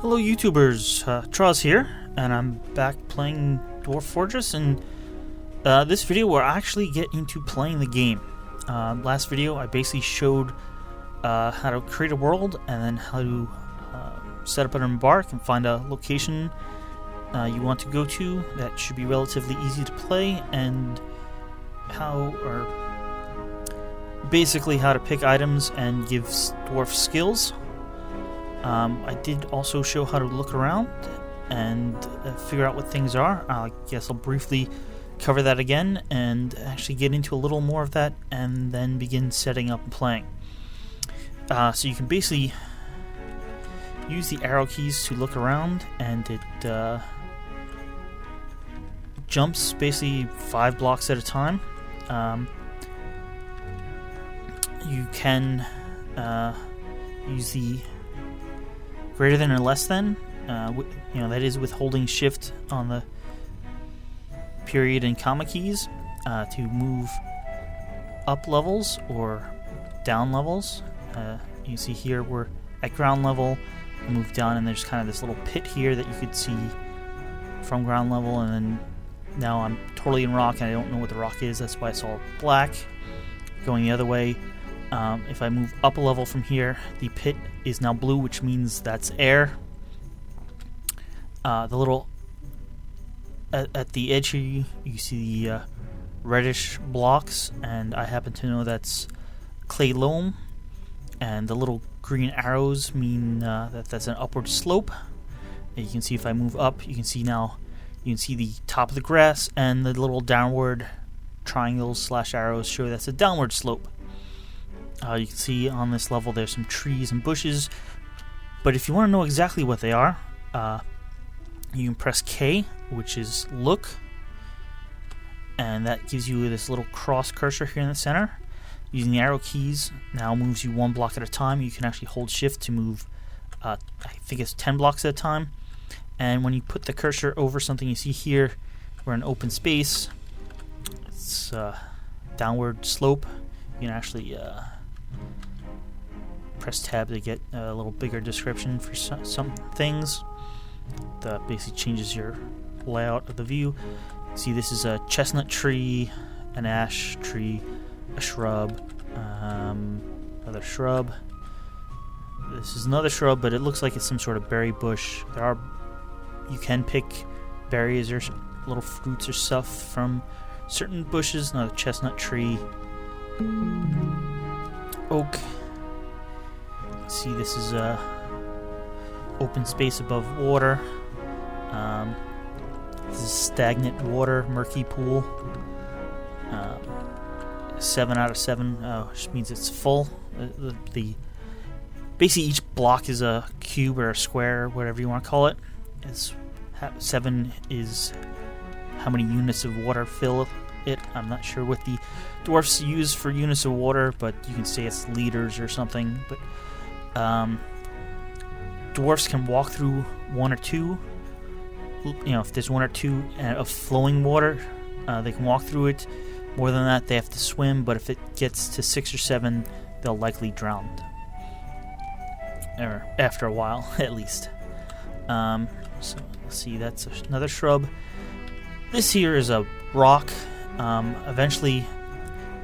Hello YouTubers, Troz here, and I'm back playing Dwarf Fortress, and this video we'll actually get into playing the game. Last video I basically showed how to create a world, and then how to set up an embark and find a location you want to go to that should be relatively easy to play, and basically how to pick items and give dwarf skills. I did also show how to look around and figure out what things are. I guess I'll briefly cover that again and actually get into a little more of that and then begin setting up and playing. So you can basically use the arrow keys to look around, and it jumps basically 5 blocks at a time. You can use the greater than or less than, that is with holding shift on the period and comma keys to move up levels or down levels. You see here we're at ground level, I move down, and there's kind of this little pit here that you could see from ground level, and then now I'm totally in rock and I don't know what the rock is, that's why it's all black. Going the other way, if I move up a level from here, the pit is now blue, which means that's air. The little at the edge here, you see the reddish blocks, and I happen to know that's clay loam. And the little green arrows mean that's an upward slope. And you can see if I move up, you can see the top of the grass, and the little downward triangles / arrows show that's a downward slope. You can see on this level there's some trees and bushes, but if you want to know exactly what they are, you can press K, which is look, and that gives you this little cross cursor here in the center. Using the arrow keys now moves you 1 block at a time. You can actually hold shift to move, I think it's 10 blocks at a time, and when you put the cursor over something, you see here we're in open space, it's downward slope. You can actually press tab to get a little bigger description for some things. That basically changes your layout of the view. See, this is a chestnut tree, an ash tree, a shrub, another shrub. This is another shrub, but it looks like it's some sort of berry bush. You can pick berries or little fruits or stuff from certain bushes. Another chestnut tree, oak. See, this is open space above water. This is stagnant water, murky pool. 7 out of 7, which means it's full. Basically each block is a cube or a square, whatever you want to call it. 7 is how many units of water fill it. I'm not sure what the dwarfs use for units of water, but you can say it's liters or something. But dwarfs can walk through 1 or 2. If there's 1 or 2 of flowing water, they can walk through it. More than that, they have to swim, but if it gets to 6 or 7, they'll likely drown. Or after a while, at least. So let's see, that's another shrub. This here is a rock. Eventually,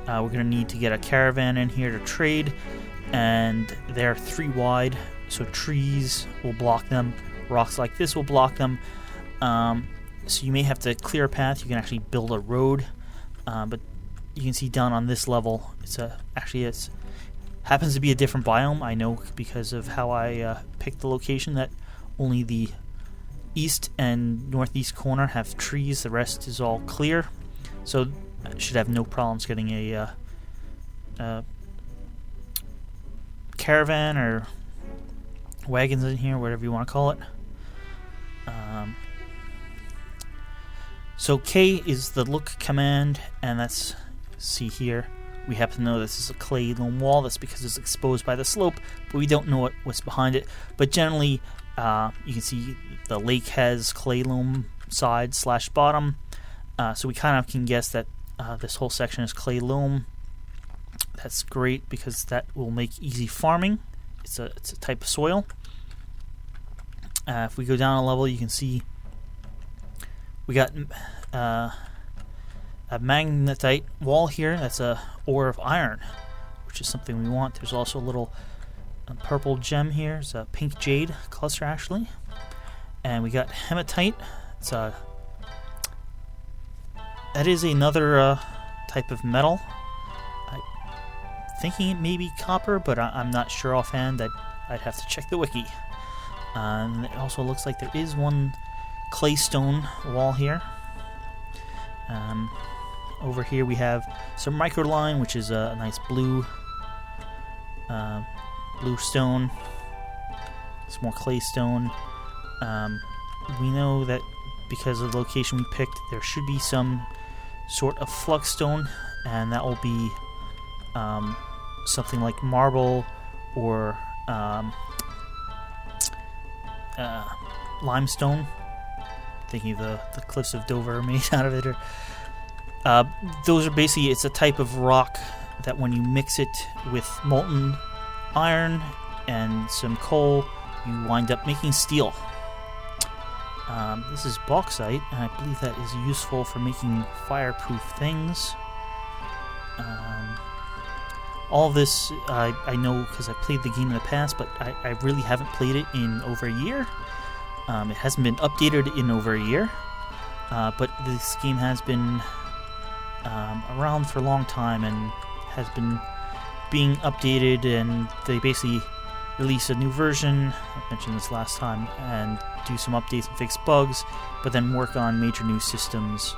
we're going to need to get a caravan in here to trade, and they're 3 wide, so trees will block them. Rocks like this will block them. So you may have to clear a path. You can actually build a road. But you can see down on this level, it happens to be a different biome. I know because of how I picked the location that only the east and northeast corner have trees. The rest is all clear, so I should have no problems getting a caravan or wagons in here, whatever you want to call it. So K is the look command, and that's, see here, we happen to know this is a clay loam wall. That's because it's exposed by the slope, but we don't know what's behind it. But generally, you can see the lake has clay loam side / bottom, so we kind of can guess that this whole section is clay loam. That's great because that will make easy farming. It's a type of soil. If we go down a level, you can see we got a magnetite wall here. That's a ore of iron, which is something we want. There's also a little purple gem here. It's a pink jade cluster, actually. And we got hematite. It's that is another type of metal. I'm thinking it may be copper, but I'm not sure offhand. I'd have to check the wiki. And it also looks like there is one claystone wall here. Over here we have some microline, which is a nice blue stone. Some more claystone. We know that because of the location we picked, there should be some sort of flux stone, and that will be something like marble or limestone. Thinking of the cliffs of Dover are made out of it. Those are basically, it's a type of rock that when you mix it with molten iron and some coal, you wind up making steel. This is bauxite, and I believe that is useful for making fireproof things. All of this I know because I played the game in the past, but I really haven't played it in over a year. It hasn't been updated in over a year, but this game has been around for a long time and has been being updated, and they basically release a new version, I mentioned this last time, and do some updates and fix bugs, but then work on major new systems.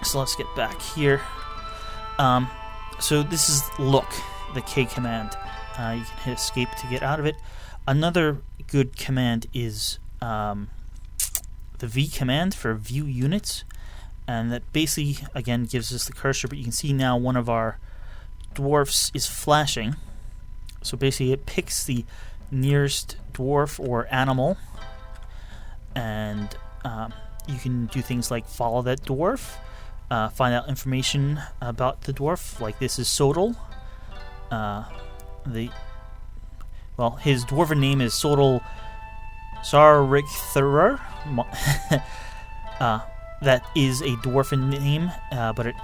So let's get back here. So this is look, the K command. You can hit escape to get out of it. Another good command is the V command for view units, and that basically, again, gives us the cursor, but you can see now one of our dwarfs is flashing. So basically it picks the nearest dwarf or animal, and you can do things like follow that dwarf, find out information about the dwarf, like this is Sodal. His dwarven name is Sodal Sarrikthurer. That is a dwarven name, but it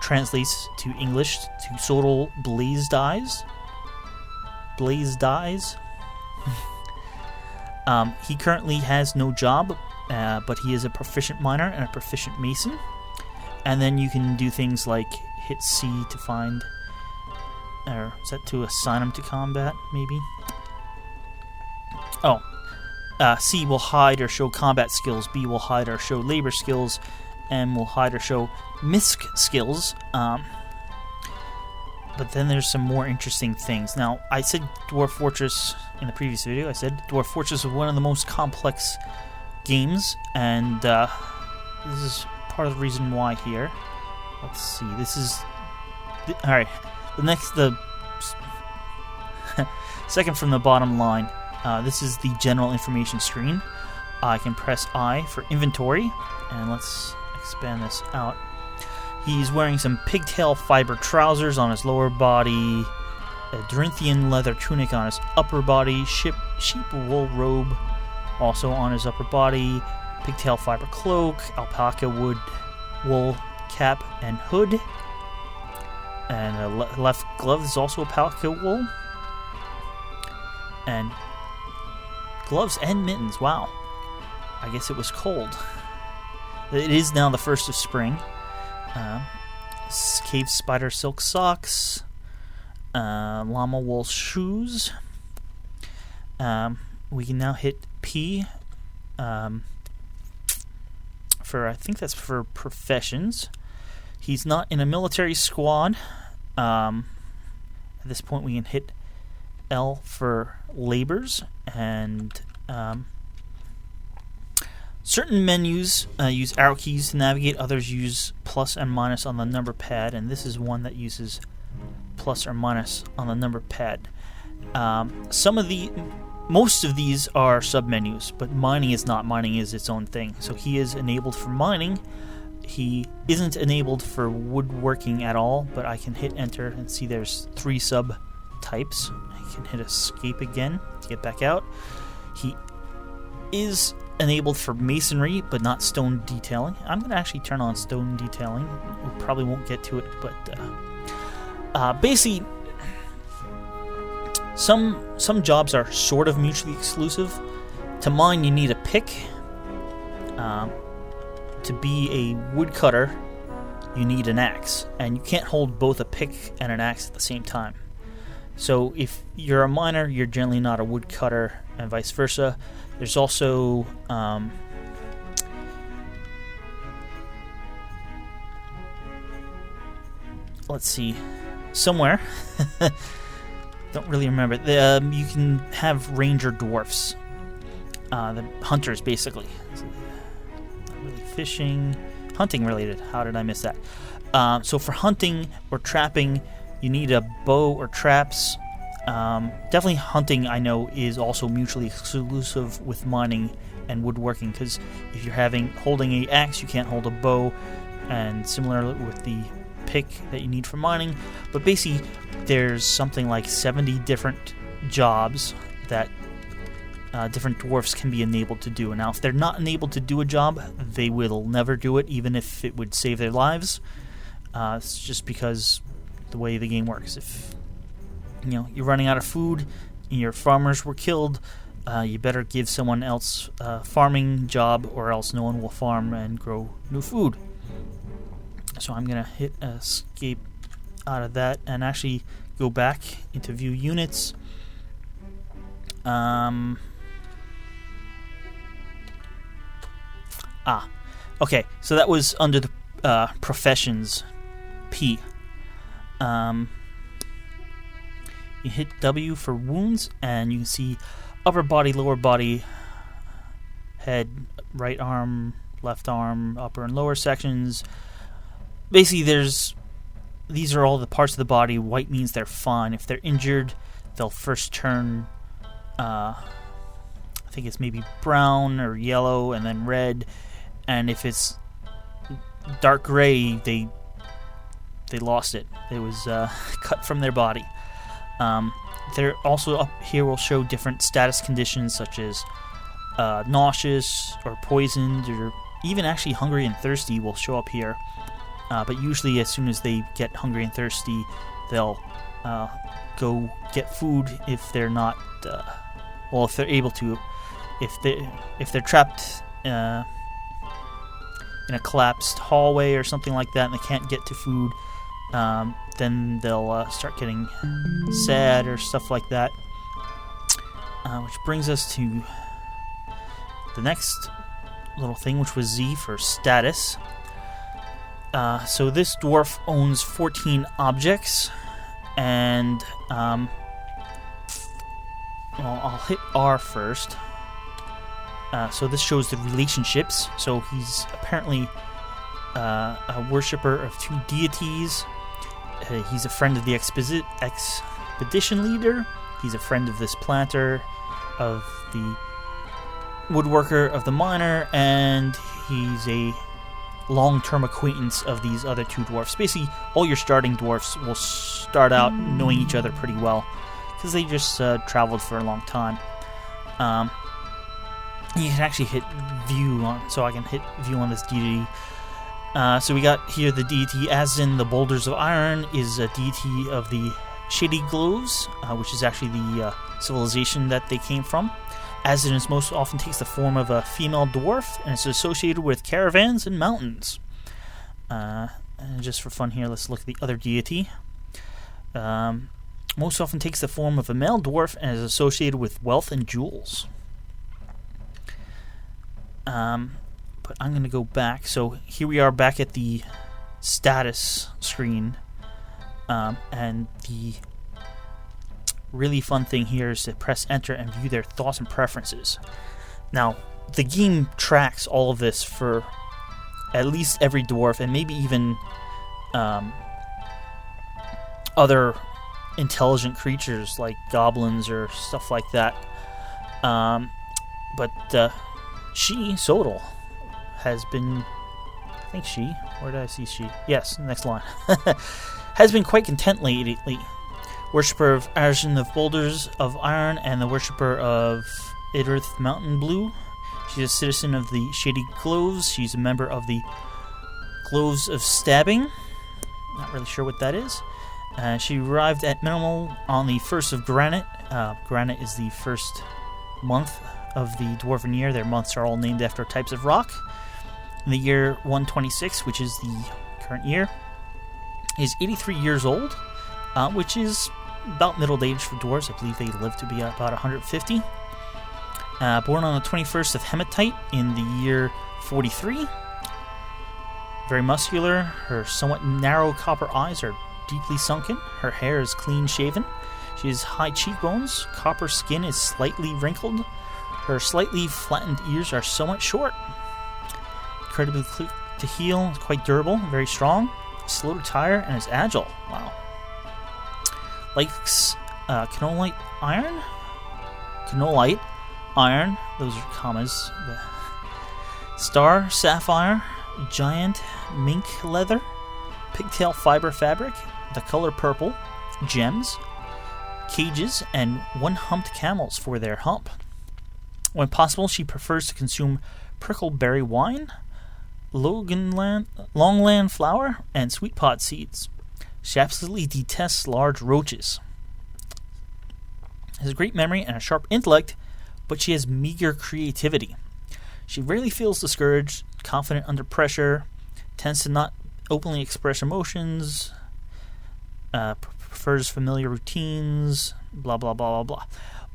translates to English to Sodal Blazed Eyes. Blazed Eyes. He currently has no job, but he is a proficient miner and a proficient mason. And then you can do things like hit C to find, or is that to assign him to combat, maybe? C will hide or show combat skills, B will hide or show labor skills, M will hide or show misc skills. But then there's some more interesting things. Now, I said Dwarf Fortress in the previous video. I said Dwarf Fortress is one of the most complex games, and this is part of the reason why here. Let's see. This is... Alright. The second from the bottom line. This is the general information screen. I can press I for inventory, and let's expand this out. He's wearing some pigtail fiber trousers on his lower body, a Dorinthian leather tunic on his upper body, sheep wool robe also on his upper body, pigtail fiber cloak, alpaca wool cap and hood, and left glove is also alpaca wool, and gloves and mittens. Wow, I guess it was cold. It is now the 1st of spring. Cave spider silk socks, llama wool shoes. We can now hit P for, I think that's for professions. He's not in a military squad. At this point we can hit L for labors, and certain menus use arrow keys to navigate, others use plus and minus on the number pad, and this is one that uses plus or minus on the number pad. Most of these are submenus, but mining is not. Mining is its own thing. So he is enabled for mining. He isn't enabled for woodworking at all, but I can hit enter and see there's 3 sub types. I can hit escape again to get back out. He is enabled for masonry, but not stone detailing. I'm going to actually turn on stone detailing. We probably won't get to it, but basically, some jobs are sort of mutually exclusive. To mine, you need a pick. To be a woodcutter, you need an axe, and you can't hold both a pick and an axe at the same time. So if you're a miner, you're generally not a woodcutter, and vice versa. There's also let's see, somewhere don't really remember. You can have ranger dwarfs, the hunters basically. Not really fishing, hunting related. How did I miss that? So for hunting or trapping, you need a bow or traps. Definitely hunting, I know, is also mutually exclusive with mining and woodworking, because if you're holding an axe, you can't hold a bow, and similar with the pick that you need for mining. But basically, there's something like 70 different jobs that different dwarfs can be enabled to do. Now, if they're not enabled to do a job, they will never do it, even if it would save their lives. It's just because the way the game works. If you're running out of food and your farmers were killed, you better give someone else a farming job, or else no one will farm and grow new food. So I'm going to hit escape out of that and actually go back into view units. Okay, so that was under the professions, P. You hit W for wounds, and you can see upper body, lower body, head, right arm, left arm, upper and lower sections. Basically, these are all the parts of the body. White means they're fine. If they're injured, they'll first turn, I think it's maybe brown or yellow, and then red. And if it's dark gray, they lost it. It was cut from their body. They're also up here will show different status conditions, such as nauseous or poisoned, or even actually hungry and thirsty will show up here. But usually as soon as they get hungry and thirsty, they'll go get food if they're not, if they're able to. If they're trapped in a collapsed hallway or something like that and they can't get to food, then they'll start getting sad or stuff like that. Which brings us to the next little thing, which was Z for status. So this dwarf owns 14 objects, and I'll hit R first. So this shows the relationships. So he's apparently a worshipper of two deities. He's a friend of the expedition leader. He's a friend of this planter, of the woodworker, of the miner, and he's a long-term acquaintance of these other two dwarfs. Basically, all your starting dwarfs will start out knowing each other pretty well, because they just traveled for a long time. You can actually hit view on, so I can hit view on this deity. So we got here the deity, as in the Boulders of Iron, is a deity of the Shady Glows, which is actually the civilization that they came from. As it is most often takes the form of a female dwarf, and it's associated with caravans and mountains. And just for fun here, let's look at the other deity. Most often takes the form of a male dwarf and is associated with wealth and jewels. But I'm going to go back. So here we are back at the status screen. And the really fun thing here is to press enter and view their thoughts and preferences. Now, the game tracks all of this for at least every dwarf, and maybe even other intelligent creatures like goblins or stuff like that. But she, Sodal, has been, I think she, where did I see she? Yes, next line. Has been quite content lately, worshipper of Arjun of Boulders of Iron, and the worshipper of Idrith Mountain Blue. She's a citizen of the Shady Gloves. She's a member of the Gloves of Stabbing. Not really sure what that is. She arrived at Minimal on the 1st of Granite. Granite is the first month of the Dwarven year. Their months are all named after types of rock. In the year 126, which is the current year, is 83 years old, which is about middle age for dwarves. I believe they live to be about 150. Born on the 21st of Hematite in the year 43. Very muscular. Her somewhat narrow copper eyes are deeply sunken. Her hair is clean shaven. She has high cheekbones. Copper skin is slightly wrinkled. Her slightly flattened ears are somewhat short. Incredibly quick to heal, quite durable, very strong. Slow to tire, and is agile. Wow. Likes canolite iron. Canolite iron. Those are commas. Star sapphire. Giant mink leather. Pigtail fiber fabric. The color purple. Gems. Cages, and one-humped camels for their hump. When possible, she prefers to consume prickleberry wine, longland flour, and sweet pot seeds. She absolutely detests large roaches. Has a great memory and a sharp intellect, but she has meager creativity. She rarely feels discouraged, confident under pressure, tends to not openly express emotions, prefers familiar routines, blah, blah, blah, blah, blah.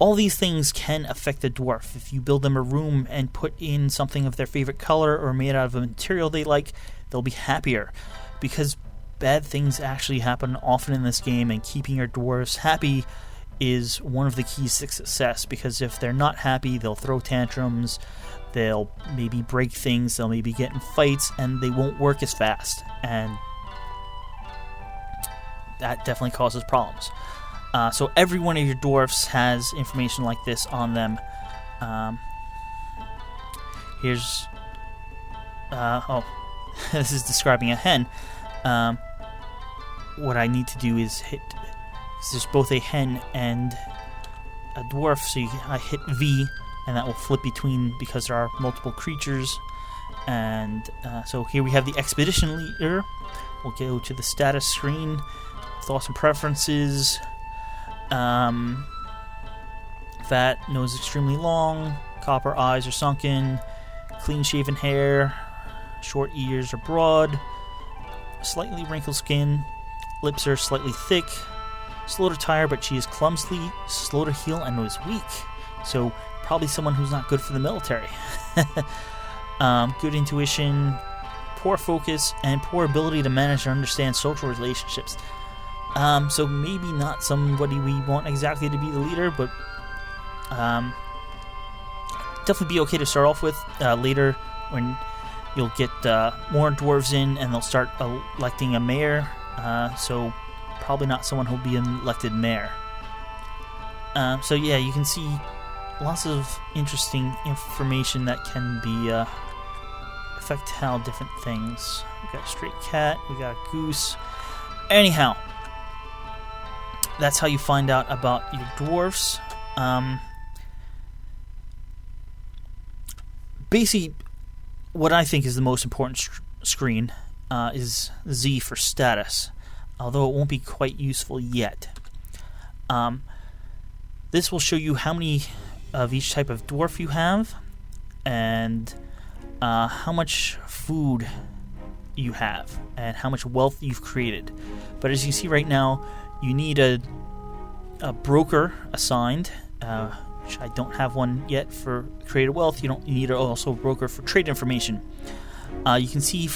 All these things can affect a dwarf. If you build them a room and put in something of their favorite color or made out of a material they like, they'll be happier. Because bad things actually happen often in this game, and keeping your dwarves happy is one of the keys to success. Because if they're not happy, they'll throw tantrums, they'll maybe break things, they'll maybe get in fights, and they won't work as fast. And that definitely causes problems. So every one of your dwarfs has information like this on them. Here's... this is describing a hen. What I need to do is hit... There's both a hen and a dwarf, so I hit V, and that will flip between, because there are multiple creatures. And so here we have the expedition leader. We'll go to the status screen. Thoughts and preferences. Fat, nose extremely long, copper eyes are sunken, clean shaven hair, short ears are broad, slightly wrinkled skin, lips are slightly thick, slow to tire, but she is clumsily slow to heal and was weak. So probably someone who's not good for the military. Good intuition, poor focus, and poor ability to manage and understand social relationships. So maybe not somebody we want exactly to be the leader, but definitely be okay to start off with. Later, when you'll get more dwarves in, and they'll start electing a mayor, so probably not someone who'll be an elected mayor. So yeah, you can see lots of interesting information that can be affect how different things. We got a stray cat, we got a goose. Anyhow, that's how you find out about your dwarfs. Basically, what I think is the most important screen is Z for status, although it won't be quite useful yet. This will show you how many of each type of dwarf you have, and how much food you have, and how much wealth you've created. But as you see right now, you need a broker assigned, which I don't have one yet for created wealth. You need also a broker for trade information. You can see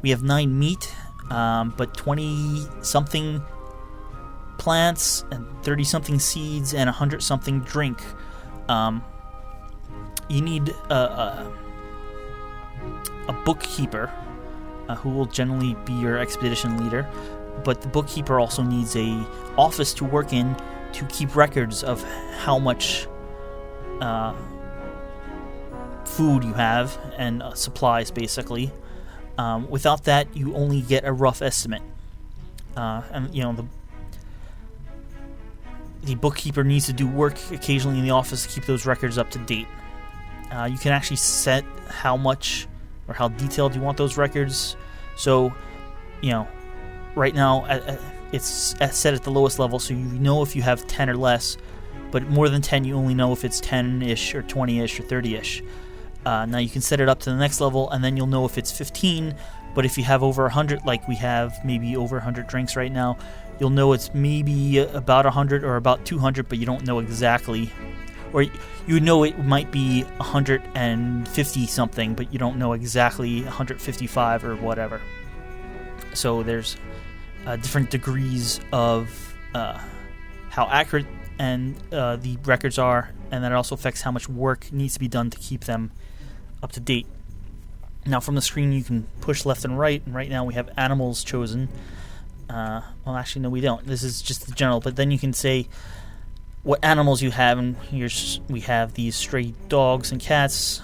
we have 9 meat, but 20-something plants, and 30-something seeds, and 100-something drink. You need a bookkeeper, who will generally be your expedition leader. But the bookkeeper also needs a office to work in to keep records of how much food you have and supplies, basically. Without that, you only get a rough estimate. And the bookkeeper needs to do work occasionally in the office to keep those records up to date. You can actually set how much or how detailed you want those records. So, right now it's set at the lowest level, so you know if you have 10 or less, but more than 10 you only know if it's 10-ish or 20-ish or 30-ish. Now you can set it up to the next level, and then you'll know if it's 15, but if you have over 100, like we have maybe over 100 drinks right now, you'll know it's maybe about 100 or about 200, but you don't know exactly. Or you know it might be 150 something, but you don't know exactly 155 or whatever. So there's different degrees of how accurate and the records are, and that also affects how much work needs to be done to keep them up to date. Now from the screen you can push left and right now we have animals chosen. Well, actually no, we don't. This is just the general, but then you can say what animals you have, and we have these stray dogs and cats,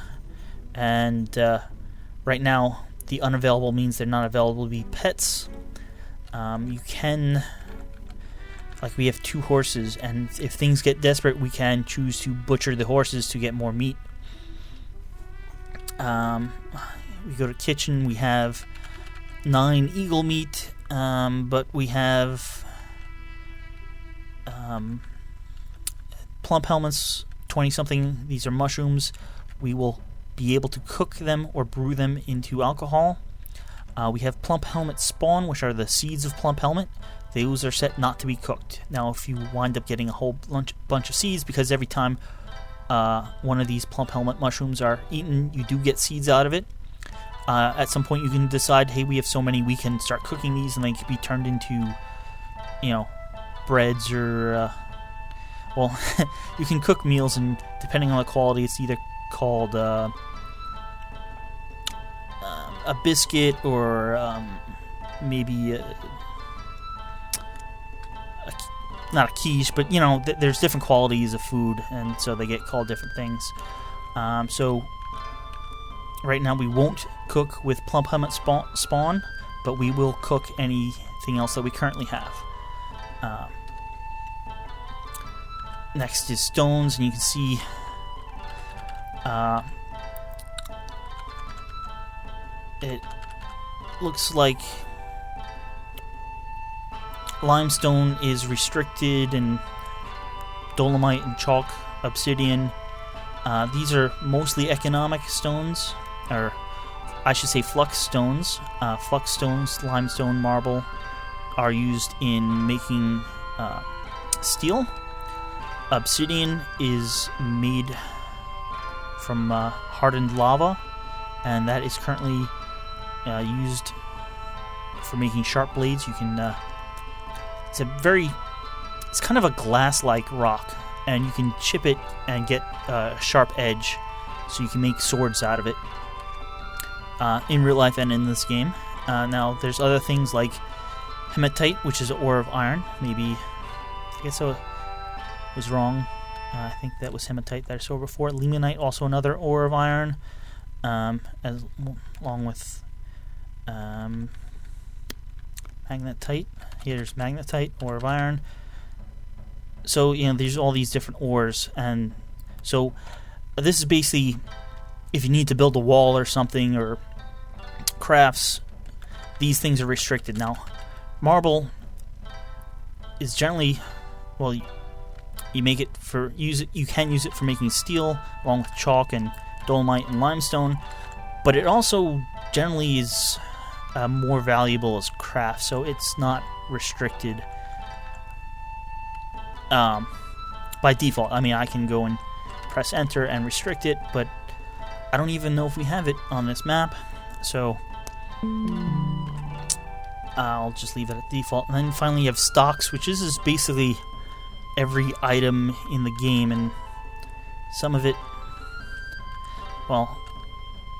and right now the unavailable means they're not available to be pets. You can, like we have 2 horses, and if things get desperate we can choose to butcher the horses to get more meat. We go to kitchen, we have 9 eagle meat, but we have plump helmets, 20 something. These are mushrooms. We will be able to cook them or brew them into alcohol. We have plump helmet spawn, which are the seeds of plump helmet. Those are set not to be cooked. Now if you wind up getting a whole bunch of seeds, because every time one of these plump helmet mushrooms are eaten, you do get seeds out of it. At some point you can decide, hey, we have so many, we can start cooking these, and they can be turned into, breads or, you can cook meals, and depending on the quality, it's either called a biscuit or maybe not a quiche, but there's different qualities of food, and so they get called different things. So right now we won't cook with plump helmet spawn, but we will cook anything else that we currently have. Next is stones, and you can see it looks like limestone is restricted, and dolomite and chalk, obsidian. These are mostly economic stones, or I should say flux stones. Flux stones, limestone, marble are used in making steel. Obsidian is made from hardened lava, and that is currently used for making sharp blades. You can it's kind of a glass-like rock, and you can chip it and get a sharp edge, so you can make swords out of it in real life and in this game. Now there's other things like hematite, which is an ore of iron. Maybe I guess I was wrong. I think that was hematite that I saw before. Limonite, also another ore of iron, along with magnetite. Here's magnetite, ore of iron. So there's all these different ores, and so this is basically if you need to build a wall or something, or crafts, these things are restricted. Now marble is generally, you make it for you can use it for making steel, along with chalk and dolomite and limestone, but it also generally is more valuable as craft, so it's not restricted by default. I mean, I can go and press enter and restrict it, but I don't even know if we have it on this map, so I'll just leave it at default. And then finally you have stocks, which is basically every item in the game, and some of it,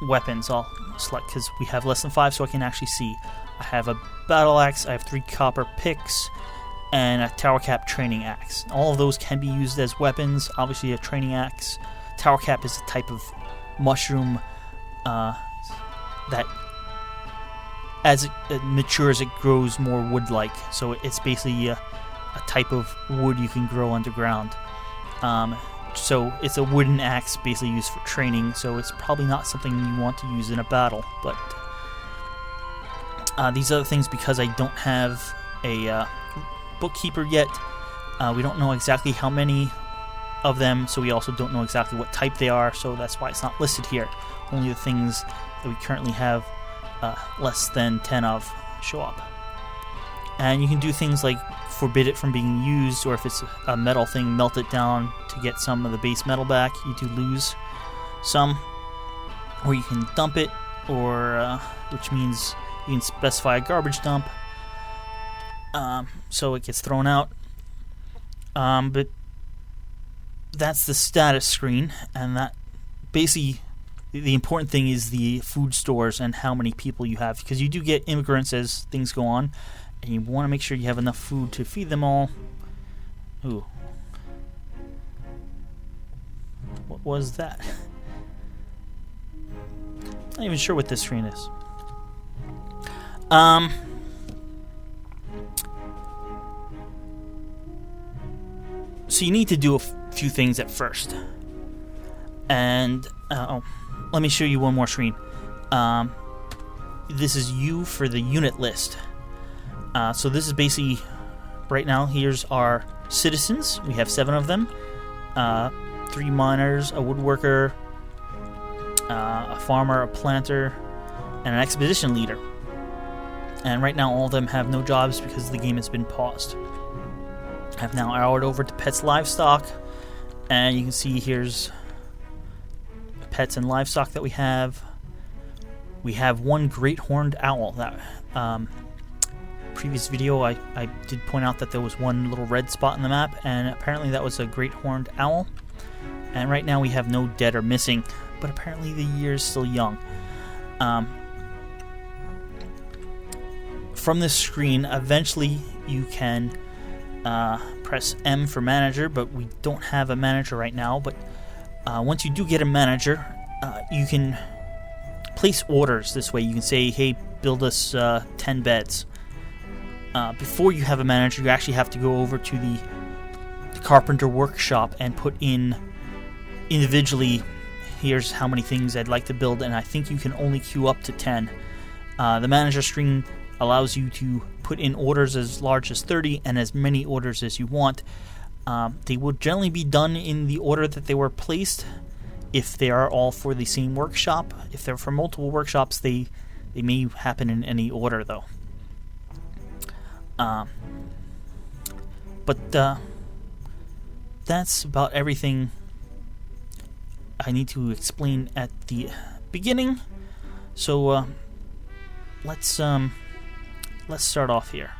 weapons I'll select because we have less than 5, so I can actually see. I have a battle axe, I have 3 copper picks, and a tower cap training axe. All of those can be used as weapons. Obviously a training axe. Tower cap is a type of mushroom that as it matures, it grows more wood-like. So it's basically a type of wood you can grow underground. So it's a wooden axe basically used for training, so it's probably not something you want to use in a battle. But these other things, because I don't have a bookkeeper yet, we don't know exactly how many of them, so we also don't know exactly what type they are, so that's why it's not listed here. Only the things that we currently have less than 10 of show up. And you can do things like forbid it from being used, or if it's a metal thing, melt it down to get some of the base metal back. You do lose some. Or you can dump it, or which means you can specify a garbage dump, so it gets thrown out. But that's the status screen, and that basically the important thing is the food stores and how many people you have, because you do get immigrants as things go on, and you want to make sure you have enough food to feed them all. Ooh. What was that? Not even sure what this screen is. So you need to do a few things at first. And, let me show you one more screen. This is U for the unit list. So this is basically, right now, here's our citizens. We have 7 of them. 3 miners, a woodworker, a farmer, a planter, and an expedition leader. And right now all of them have no jobs because the game has been paused. I've now arrowed over to pets livestock, and you can see here's pets and livestock that we have. We have 1 great horned owl. That previous video I did point out that there was 1 little red spot in the map, and apparently that was a great horned owl. And right now we have no dead or missing, but apparently the year is still young. From this screen, eventually you can press M for manager, but we don't have a manager right now. But once you do get a manager, you can place orders this way. You can say, hey, build us 10 beds. Before you have a manager, you actually have to go over to the carpenter workshop and put in individually, here's how many things I'd like to build, and I think you can only queue up to 10. The manager screen allows you to put in orders as large as 30 and as many orders as you want. They will generally be done in the order that they were placed, if they are all for the same workshop. If they're for multiple workshops, they may happen in any order, though. But that's about everything I need to explain at the beginning. So let's start off here.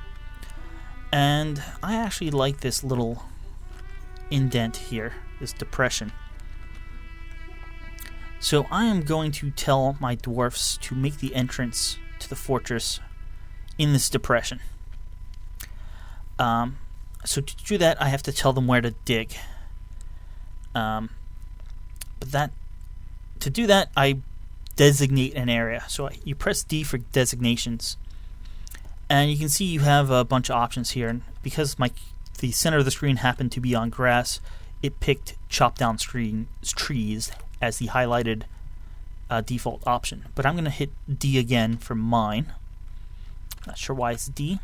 And I actually like this little indent here, this depression. So I am going to tell my dwarfs to make the entrance to the fortress in this depression. So to do that, I have to tell them where to dig. To do that, I designate an area. So you press D for designations, and you can see you have a bunch of options here. And because the center of the screen happened to be on grass, it picked chop down trees as the highlighted default option. But I'm going to hit D again for mine. Not sure why it's D.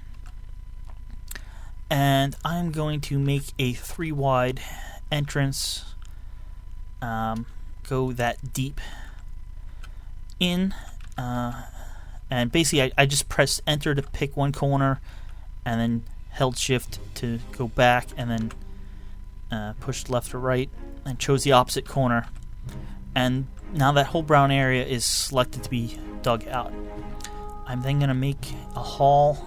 And I'm going to make a 3 wide entrance. Go that deep in. And basically I just pressed enter to pick one corner, and then held shift to go back, and then pushed left or right, and chose the opposite corner. And now that whole brown area is selected to be dug out. I'm then going to make a hall,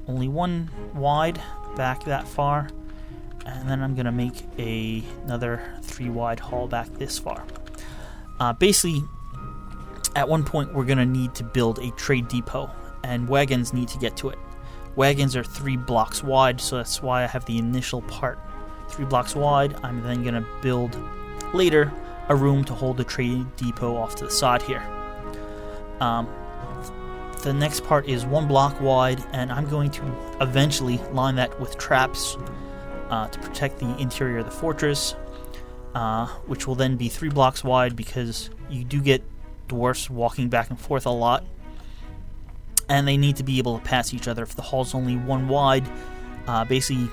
only 1 wide, back that far, and then I'm going to make another 3 wide hall back this far. Basically, at one point we're going to need to build a trade depot, and wagons need to get to it. Wagons are 3 blocks wide, so that's why I have the initial part 3 blocks wide. I'm then going to build later a room to hold the trade depot off to the side here. the next part is 1 block wide, and I'm going to eventually line that with traps to protect the interior of the fortress, which will then be 3 blocks wide because you do get dwarfs walking back and forth a lot, and they need to be able to pass each other. If the hall's only 1 wide, basically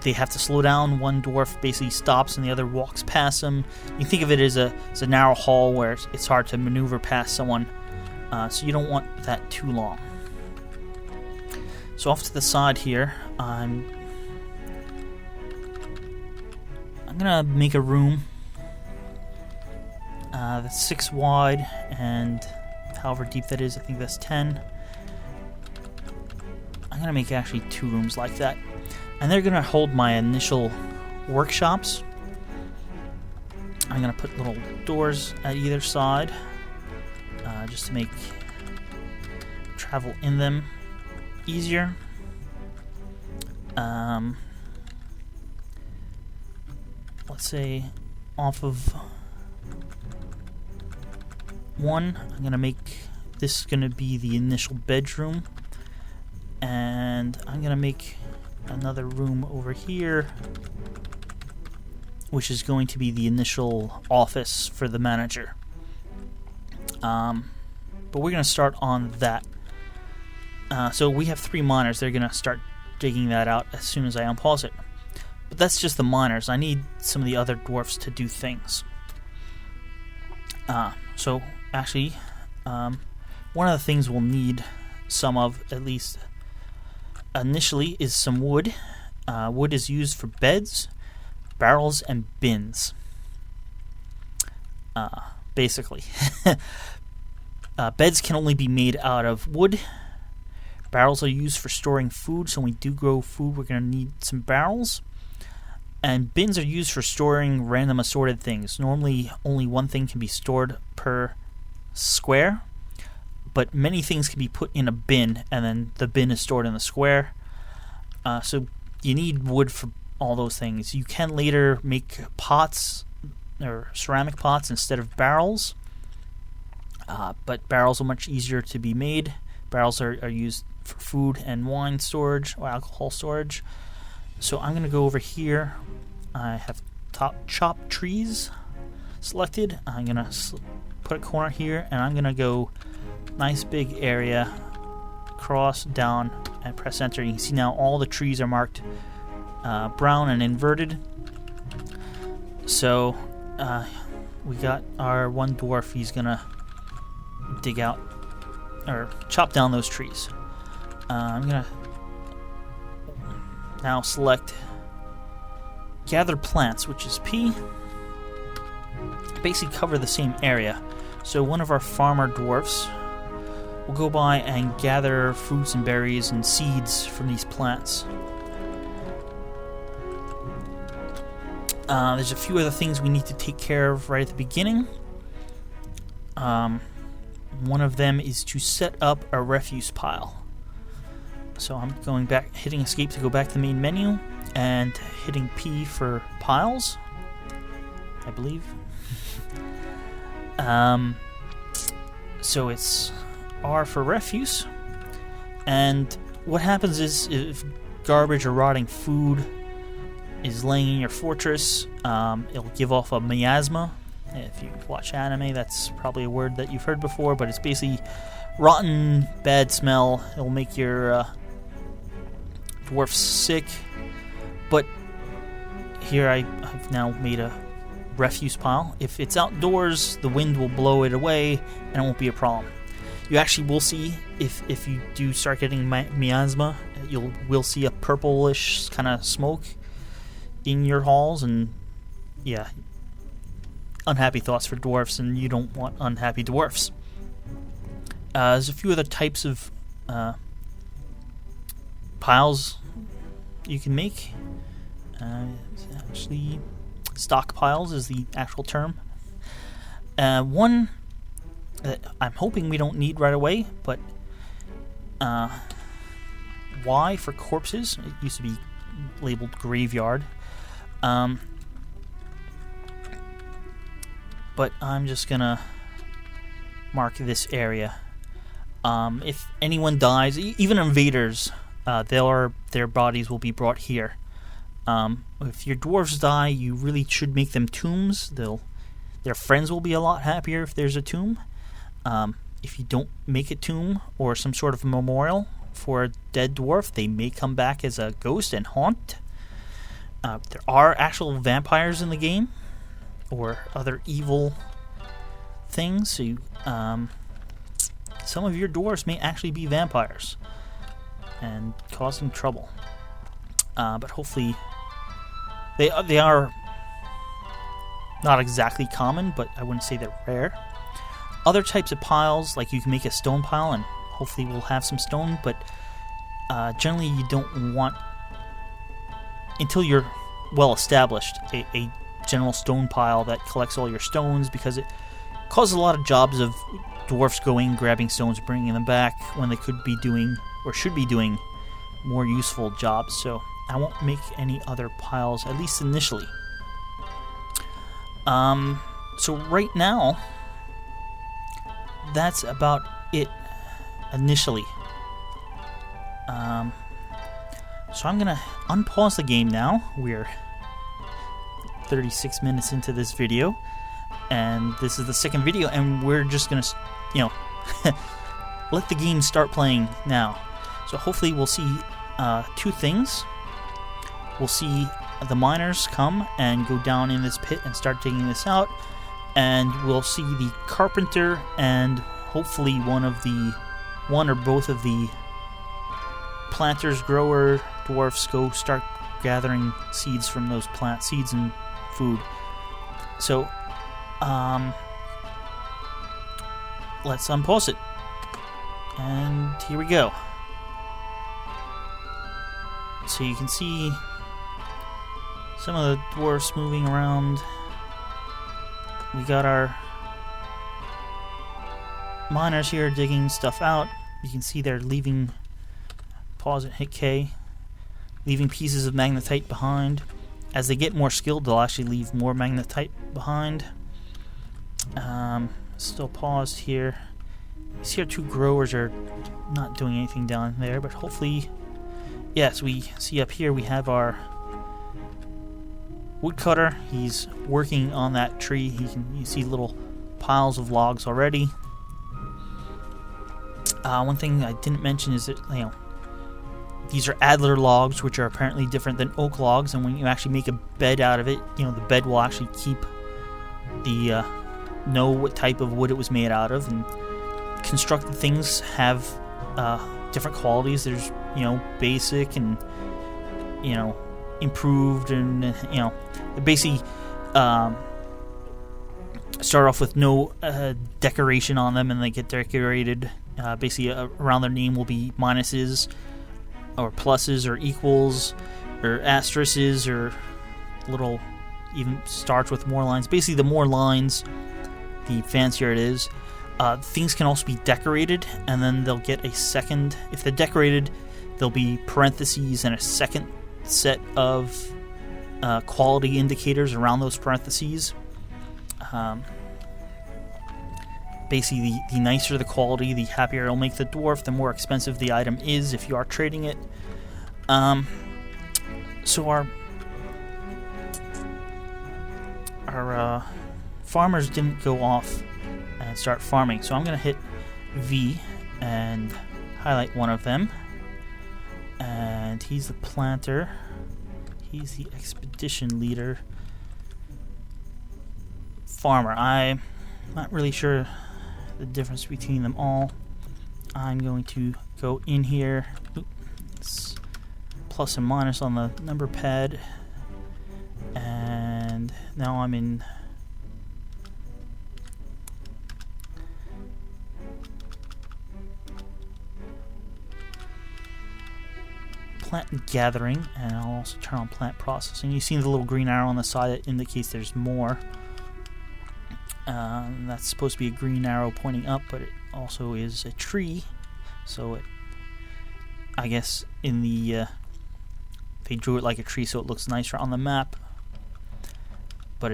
they have to slow down. One dwarf basically stops and the other walks past them. You think of it as a narrow hall where it's hard to maneuver past someone, so you don't want that too long. So off to the side here, I'm gonna make a room that's 6 wide, and however deep that is, I think that's 10. I'm gonna make actually 2 rooms like that, and they're gonna hold my initial workshops. I'm gonna put little doors at either side, just to make travel in them easier. Let's say off of 1, I'm gonna make this gonna be the initial bedroom, and I'm gonna make another room over here, which is going to be the initial office for the manager. But we're gonna start on that. So we have 3 miners. They're gonna start digging that out as soon as I unpause it. But that's just the miners. I need some of the other dwarfs to do things. So actually, one of the things we'll need some of, at least initially, is some wood. Wood is used for beds, barrels, and bins. Basically. Beds can only be made out of wood. Barrels are used for storing food, so when we do grow food, we're going to need some barrels. And bins are used for storing random assorted things. Normally, only 1 thing can be stored per square, but many things can be put in a bin, and then the bin is stored in the square. So you need wood for all those things. You can later make pots, or ceramic pots, instead of barrels, but barrels are much easier to be made. Barrels are used for food and wine storage, or alcohol storage. So I'm going to go over here. I have chopped trees selected. I'm going to put a corner here, and I'm going to go nice big area, cross, down, and press enter. You can see now all the trees are marked brown and inverted. So we got our 1 dwarf. He's going to dig out, or chop down those trees. I'm going to now select gather plants, which is P. Basically cover the same area. So one of our farmer dwarfs will go by and gather fruits and berries and seeds from these plants. There's a few other things we need to take care of right at the beginning. One of them is to set up a refuse pile. So I'm going back, hitting escape to go back to the main menu, and hitting P for piles, I believe. So it's R for refuse. And what happens is, if garbage or rotting food is laying in your fortress, it'll give off a miasma. If you watch anime, that's probably a word that you've heard before, but it's basically rotten, bad smell. It'll make your dwarfs sick. But here I've now made a refuse pile. If it's outdoors, the wind will blow it away and it won't be a problem. You actually will see, if you do start getting miasma, will see a purplish kind of smoke in your halls, and yeah, unhappy thoughts for dwarfs, and you don't want unhappy dwarfs. There's a few other types of piles you can make. Actually, stockpiles is the actual term. One that I'm hoping we don't need right away, but Y for corpses. It used to be labeled graveyard. But I'm just gonna mark this area. If anyone dies, even invaders, their bodies will be brought here. If your dwarves die, you really should make them tombs. Their friends will be a lot happier if there's a tomb. If you don't make a tomb or some sort of memorial for a dead dwarf, they may come back as a ghost and haunt. There are actual vampires in the game, or other evil things. So some of your dwarves may actually be vampires and causing trouble. But hopefully, they are not exactly common, but I wouldn't say they're rare. Other types of piles, like you can make a stone pile, and hopefully we'll have some stone, but generally you don't want, until you're well established, a general stone pile that collects all your stones, because it causes a lot of jobs of dwarfs going, grabbing stones, bringing them back, when they could be doing, or should be doing, more useful jobs. So I won't make any other piles, at least initially. So right now, that's about it initially. So I'm gonna unpause the game now. We're 36 minutes into this video, and this is the second video, and we're just gonna, let the game start playing now. So hopefully we'll see two things. We'll see the miners come and go down in this pit and start digging this out, and we'll see the carpenter and hopefully one or both of the planters, grower dwarfs go start gathering seeds from those plant seeds and food. So let's unpause it, and here we go. So you can see some of the dwarfs moving around. We got our miners here digging stuff out. You can see they're leaving, pause and hit K, leaving pieces of magnetite behind. As they get more skilled, they'll actually leave more magnetite behind. Still paused here. You see our two growers are not doing anything down there, but hopefully, yes, we see up here we have our woodcutter. He's working on that tree. You see little piles of logs already. One thing I didn't mention is that these are Adler logs, which are apparently different than oak logs, and when you actually make a bed out of it, the bed will actually keep the know what type of wood it was made out of. And constructed things have different qualities. There's basic and improved, and they basically start off with no decoration on them, and they get decorated. Basically, around their name will be minuses, or pluses, or equals, or asterisks, or little, even starts with more lines. Basically, the more lines, the fancier it is. Things can also be decorated, and then they'll get a second. If they're decorated, there'll be parentheses and a second set of quality indicators around those parentheses. Basically, the nicer the quality, the happier it'll make the dwarf, the more expensive the item is if you are trading it. So our farmers didn't go off and start farming, so I'm going to hit V and highlight one of them. And he's the planter. He's the expedition leader. Farmer. I'm not really sure the difference between them all. I'm going to go in here. Oops. Plus and minus on the number pad. And now I'm in plant gathering, and I'll also turn on plant processing. You see the little green arrow on the side that indicates there's more. That's supposed to be a green arrow pointing up, but it also is a tree. So it, I guess in the they drew it like a tree so it looks nicer on the map. But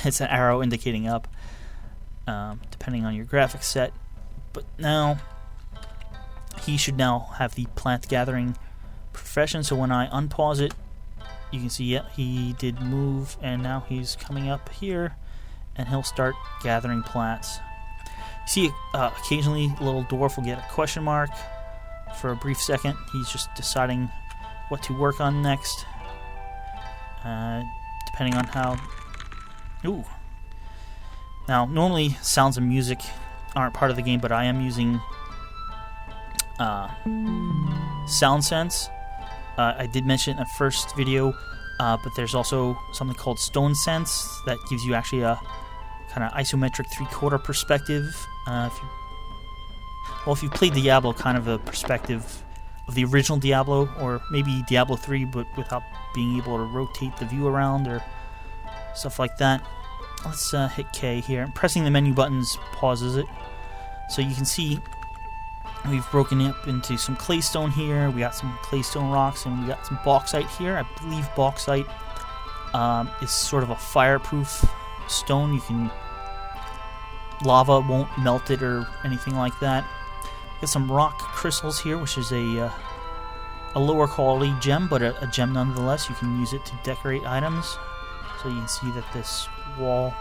it's an arrow indicating up, depending on your graphics set. But now he should now have the plant gathering profession. So when I unpause it, you can see, yeah, he did move, and now he's coming up here, and he'll start gathering plants. You see, occasionally a little dwarf will get a question mark for a brief second. He's just deciding what to work on next, depending on how... Ooh. Now, normally sounds and music aren't part of the game, but I am using Sound Sense. I did mention it in the first video, but there's also something called Stone Sense that gives you actually a kind of isometric three-quarter perspective. If you've played Diablo, kind of a perspective of the original Diablo, or maybe Diablo 3, but without being able to rotate the view around or stuff like that. Let's hit K here. Pressing the menu buttons pauses it. So you can see we've broken it up into some claystone here. We got some claystone rocks, and we got some bauxite here. I believe bauxite is sort of a fireproof stone. Lava won't melt it or anything like that. Got some rock crystals here, which is a lower quality gem, but a gem nonetheless. You can use it to decorate items. So you can see that this wall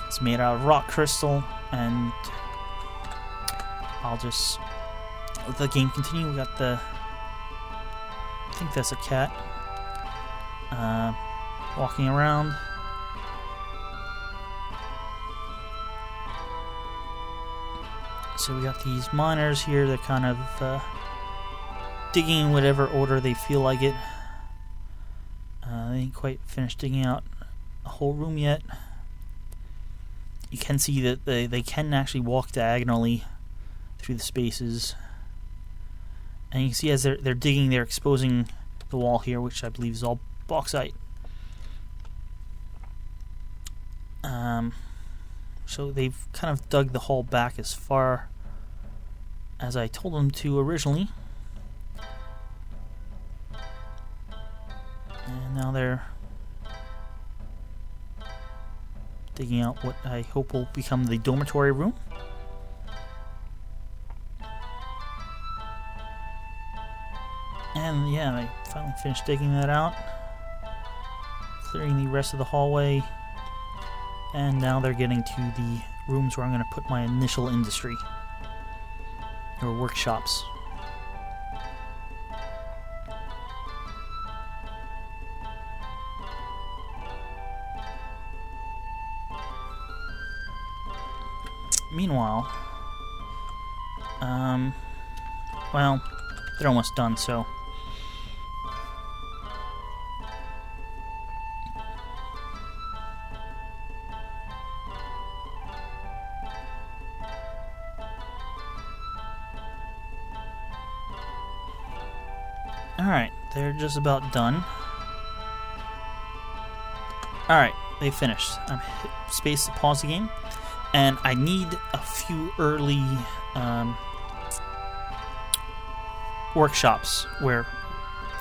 is made out of rock crystal, and I'll just let the game continue. We got I think that's a cat walking around. So we got these miners here that kind of digging in whatever order they feel like it. They ain't quite finished digging out a whole room yet. You can see that they can actually walk diagonally through the spaces. And you can see as they're digging, they're exposing the wall here, which I believe is all bauxite. So they've kind of dug the hall back as far as I told them to originally. And now they're digging out what I hope will become the dormitory room. And yeah, I finally finished digging that out, clearing the rest of the hallway, and now they're getting to the rooms where I'm going to put my initial industry, or workshops. Meanwhile, well, they're almost done, so alright, they're just about done. Alright, they finished. I'm hit space to pause the game. And I need a few early workshops where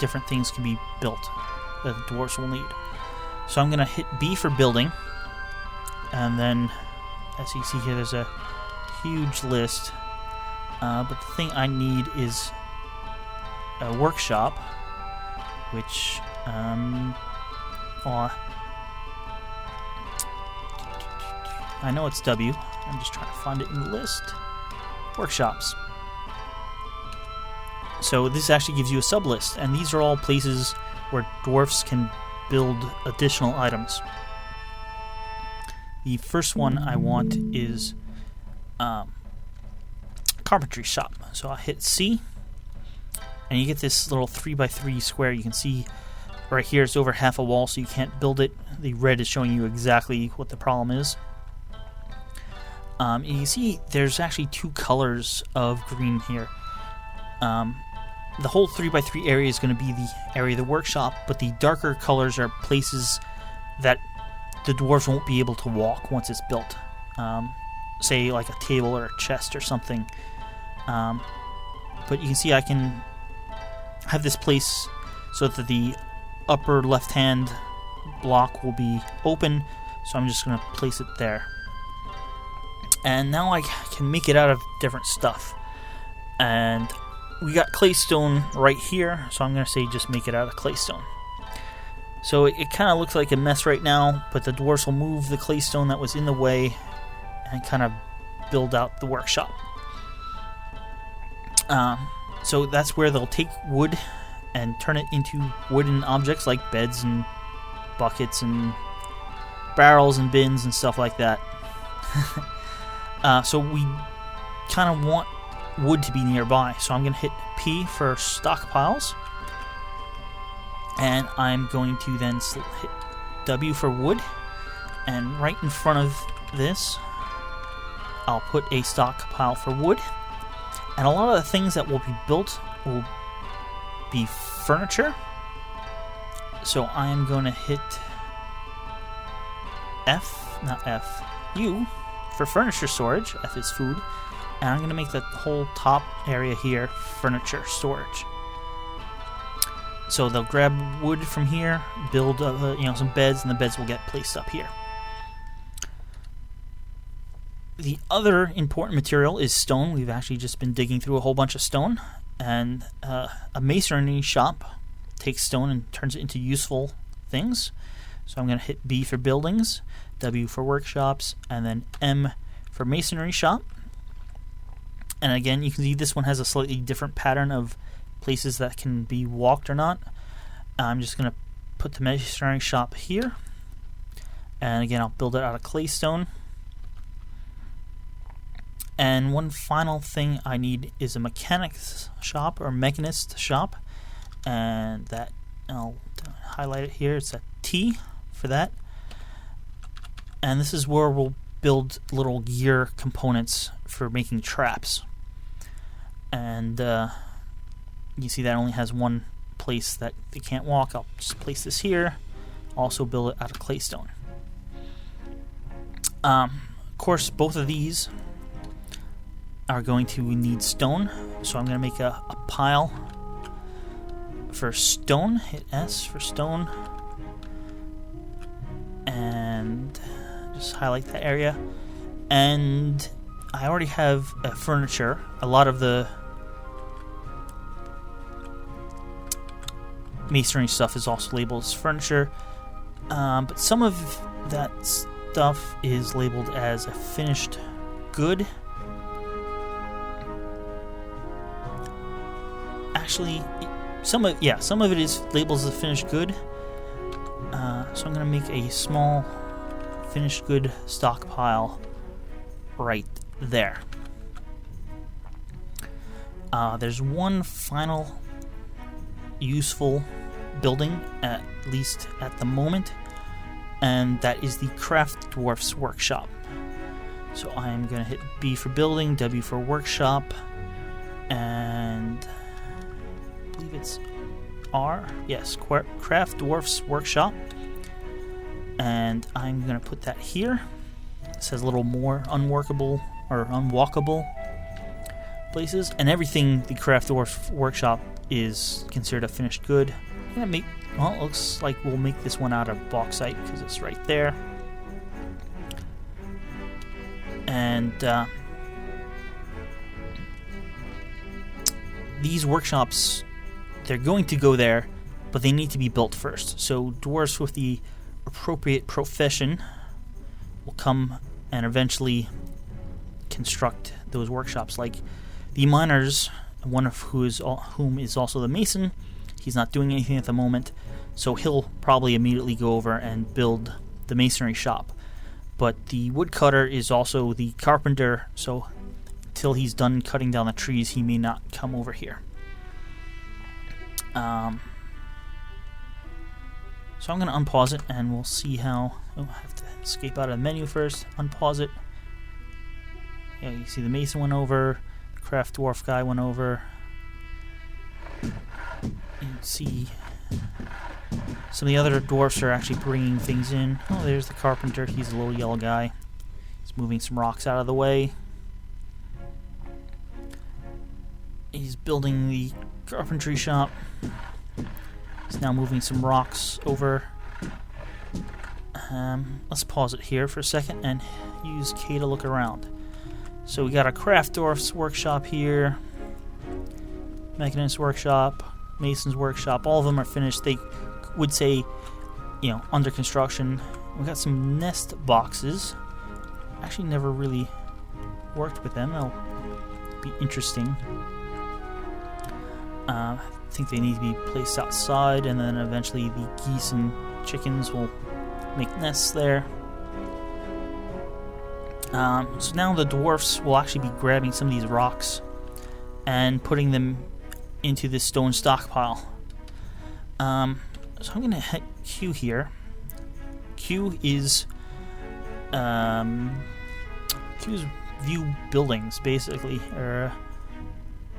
different things can be built that the dwarves will need. So I'm going to hit B for building. And then, as you see here, there's a huge list. But the thing I need is a workshop, which, I know it's W. I'm just trying to find it in the list. Workshops. So this actually gives you a sublist, and these are all places where dwarfs can build additional items. The first one I want is carpentry shop. So I'll hit C, and you get this little 3x3 square. You can see right here it's over half a wall, so you can't build it. The red is showing you exactly what the problem is. You can see there's actually two colors of green here. The whole 3x3 area is going to be the area of the workshop, but the darker colors are places that the dwarves won't be able to walk once it's built. Say like a table or a chest or something. But you can see I can have this place so that the upper left-hand block will be open, so I'm just going to place it there. And now I can make it out of different stuff. And we got claystone right here, so I'm going to say just make it out of claystone. So it kind of looks like a mess right now, but the dwarves will move the claystone that was in the way and kind of build out the workshop. So that's where they'll take wood and turn it into wooden objects like beds and buckets and barrels and bins and stuff like that. So we kind of want wood to be nearby, so I'm going to hit P for stockpiles, and I'm going to then hit W for wood, and right in front of this I'll put a stockpile for wood. And a lot of the things that will be built will be furniture, so I'm going to hit U for furniture storage. F is food. And I'm going to make the whole top area here furniture storage. So they'll grab wood from here, build some beds, and the beds will get placed up here. The other important material is stone. We've actually just been digging through a whole bunch of stone. And a masonry shop takes stone and turns it into useful things. So I'm going to hit B for buildings, W for workshops, and then M for masonry shop. And again, you can see this one has a slightly different pattern of places that can be walked or not. I'm just going to put the masonry shop here. And again, I'll build it out of claystone. And one final thing I need is a mechanics shop or mechanist shop. And that, I'll highlight it here. It's a T for that. And this is where we'll build little gear components for making traps. And you see that only has one place that they can't walk. I'll just place this here. Also build it out of claystone. Of course, both of these are going to need stone, so I'm going to make a pile for stone. Hit S for stone. And just highlight that area. And I already have furniture. A lot of the masonry stuff is also labeled as furniture, but some of that stuff is labeled as a finished good. Actually, some of it is labeled as a finished good. So I'm going to make a small finished good stockpile right there. There's one final useful building, at least at the moment, and that is the Craft Dwarfs workshop. So I'm going to hit B for building, W for workshop, and I believe it's R. Yes, Craft Dwarfs workshop. And I'm going to put that here. It says a little more unworkable or unwalkable places, and everything the Craft Dwarfs workshop is considered a finished good. I'm going to make, well, it looks like we'll make this one out of bauxite because it's right there. And these workshops, they're going to go there, but they need to be built first. So dwarves with the appropriate profession will come and eventually construct those workshops. Like the miners, one of whom is also the mason, he's not doing anything at the moment, so he'll probably immediately go over and build the masonry shop. But the woodcutter is also the carpenter, so until he's done cutting down the trees, he may not come over here. So I'm going to unpause it, and we'll see how... Oh, I have to escape out of the menu first. Unpause it. Yeah, you see the mason went over, the craft dwarf guy went over. You can see some of the other dwarfs are actually bringing things in. Oh, there's the carpenter. He's a little yellow guy. He's moving some rocks out of the way. He's building the carpentry shop. He's now moving some rocks over. Let's pause it here for a second and use K to look around. So we got a craft dwarf's workshop here. Mechanist Workshop, Mason's Workshop, all of them are finished. They would say, under construction. We got some nest boxes. Actually never really worked with them. They'll be interesting. I think they need to be placed outside, and then eventually the geese and chickens will make nests there. So now the dwarfs will actually be grabbing some of these rocks and putting them into this stone stockpile. So I'm going to hit Q here. Q is view buildings, basically, or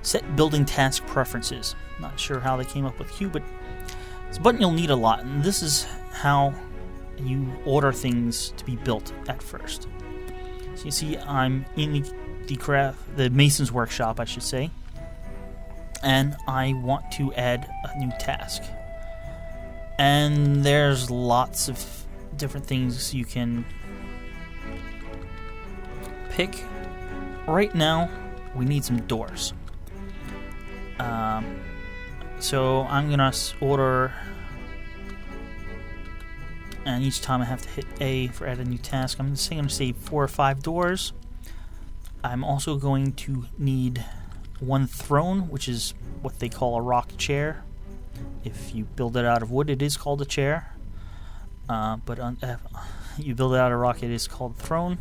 set building task preferences. Not sure how they came up with Q, but it's a button you'll need a lot, and this is how you order things to be built at first. So you see, I'm in the Mason's Workshop, I should say, and I want to add a new task. And there's lots of different things you can pick. Right now, we need some doors. So I'm gonna order, and each time I have to hit A for add a new task. I'm just going to say 4 or 5 doors. I'm also going to need 1 throne, which is what they call a rock chair. If you build it out of wood, it is called a chair. But you build it out of rock, it is called a throne.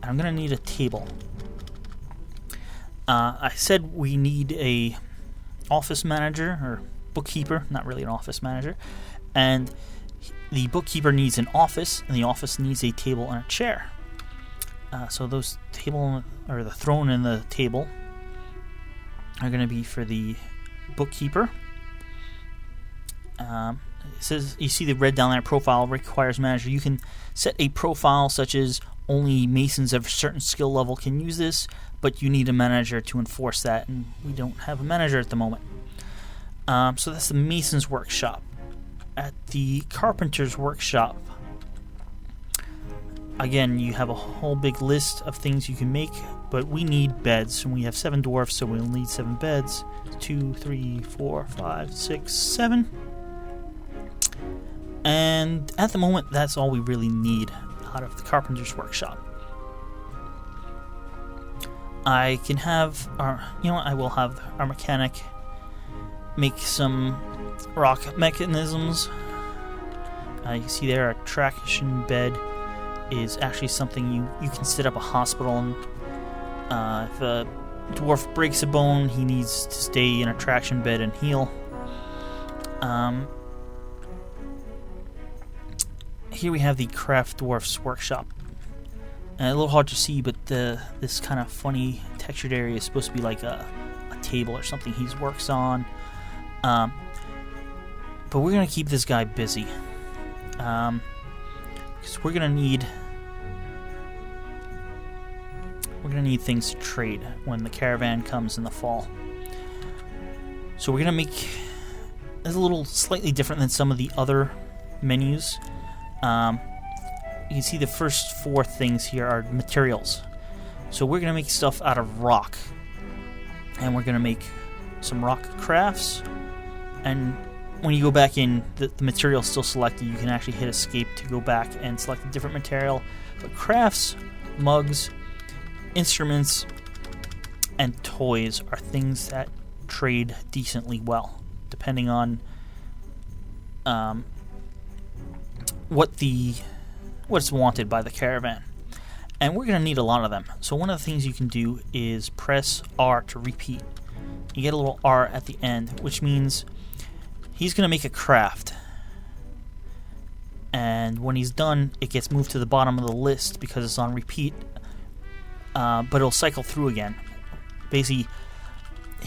I'm going to need a table. I said we need a office manager, or bookkeeper, not really an office manager. And the bookkeeper needs an office, and the office needs a table and a chair. So those table, or the throne and the table, are going to be for the bookkeeper. It says, you see the red down there, profile requires manager. You can set a profile such as only masons of a certain skill level can use this, but you need a manager to enforce that, and we don't have a manager at the moment. So that's the Mason's Workshop. At the Carpenter's Workshop, again, you have a whole big list of things you can make, but we need beds, and we have 7 dwarfs, so we'll need 7 beds. 2, 3, 4, 5, 6, 7. And at the moment, that's all we really need out of the Carpenter's Workshop. I can have I will have our mechanic make some rock mechanisms. You see there, a traction bed is actually something you can set up a hospital in. If a dwarf breaks a bone, he needs to stay in a traction bed and heal. Here we have the Craft Dwarf's Workshop. And a little hard to see, but this kind of funny textured area is supposed to be like a table or something he works on. But we're going to keep this guy busy. Because we're going to need things to trade when the caravan comes in the fall. So we're going to make it a little slightly different than some of the other menus. You can see the first 4 things here are materials. So we're going to make stuff out of rock. And we're going to make some rock crafts. And when you go back in, the material is still selected. You can actually hit escape to go back and select a different material. But crafts, mugs, instruments, and toys are things that trade decently well, depending on what's wanted by the caravan. And we're going to need a lot of them. So one of the things you can do is press R to repeat. You get a little R at the end, which means he's going to make a craft. And when he's done, it gets moved to the bottom of the list because it's on repeat. But it'll cycle through again. Basically,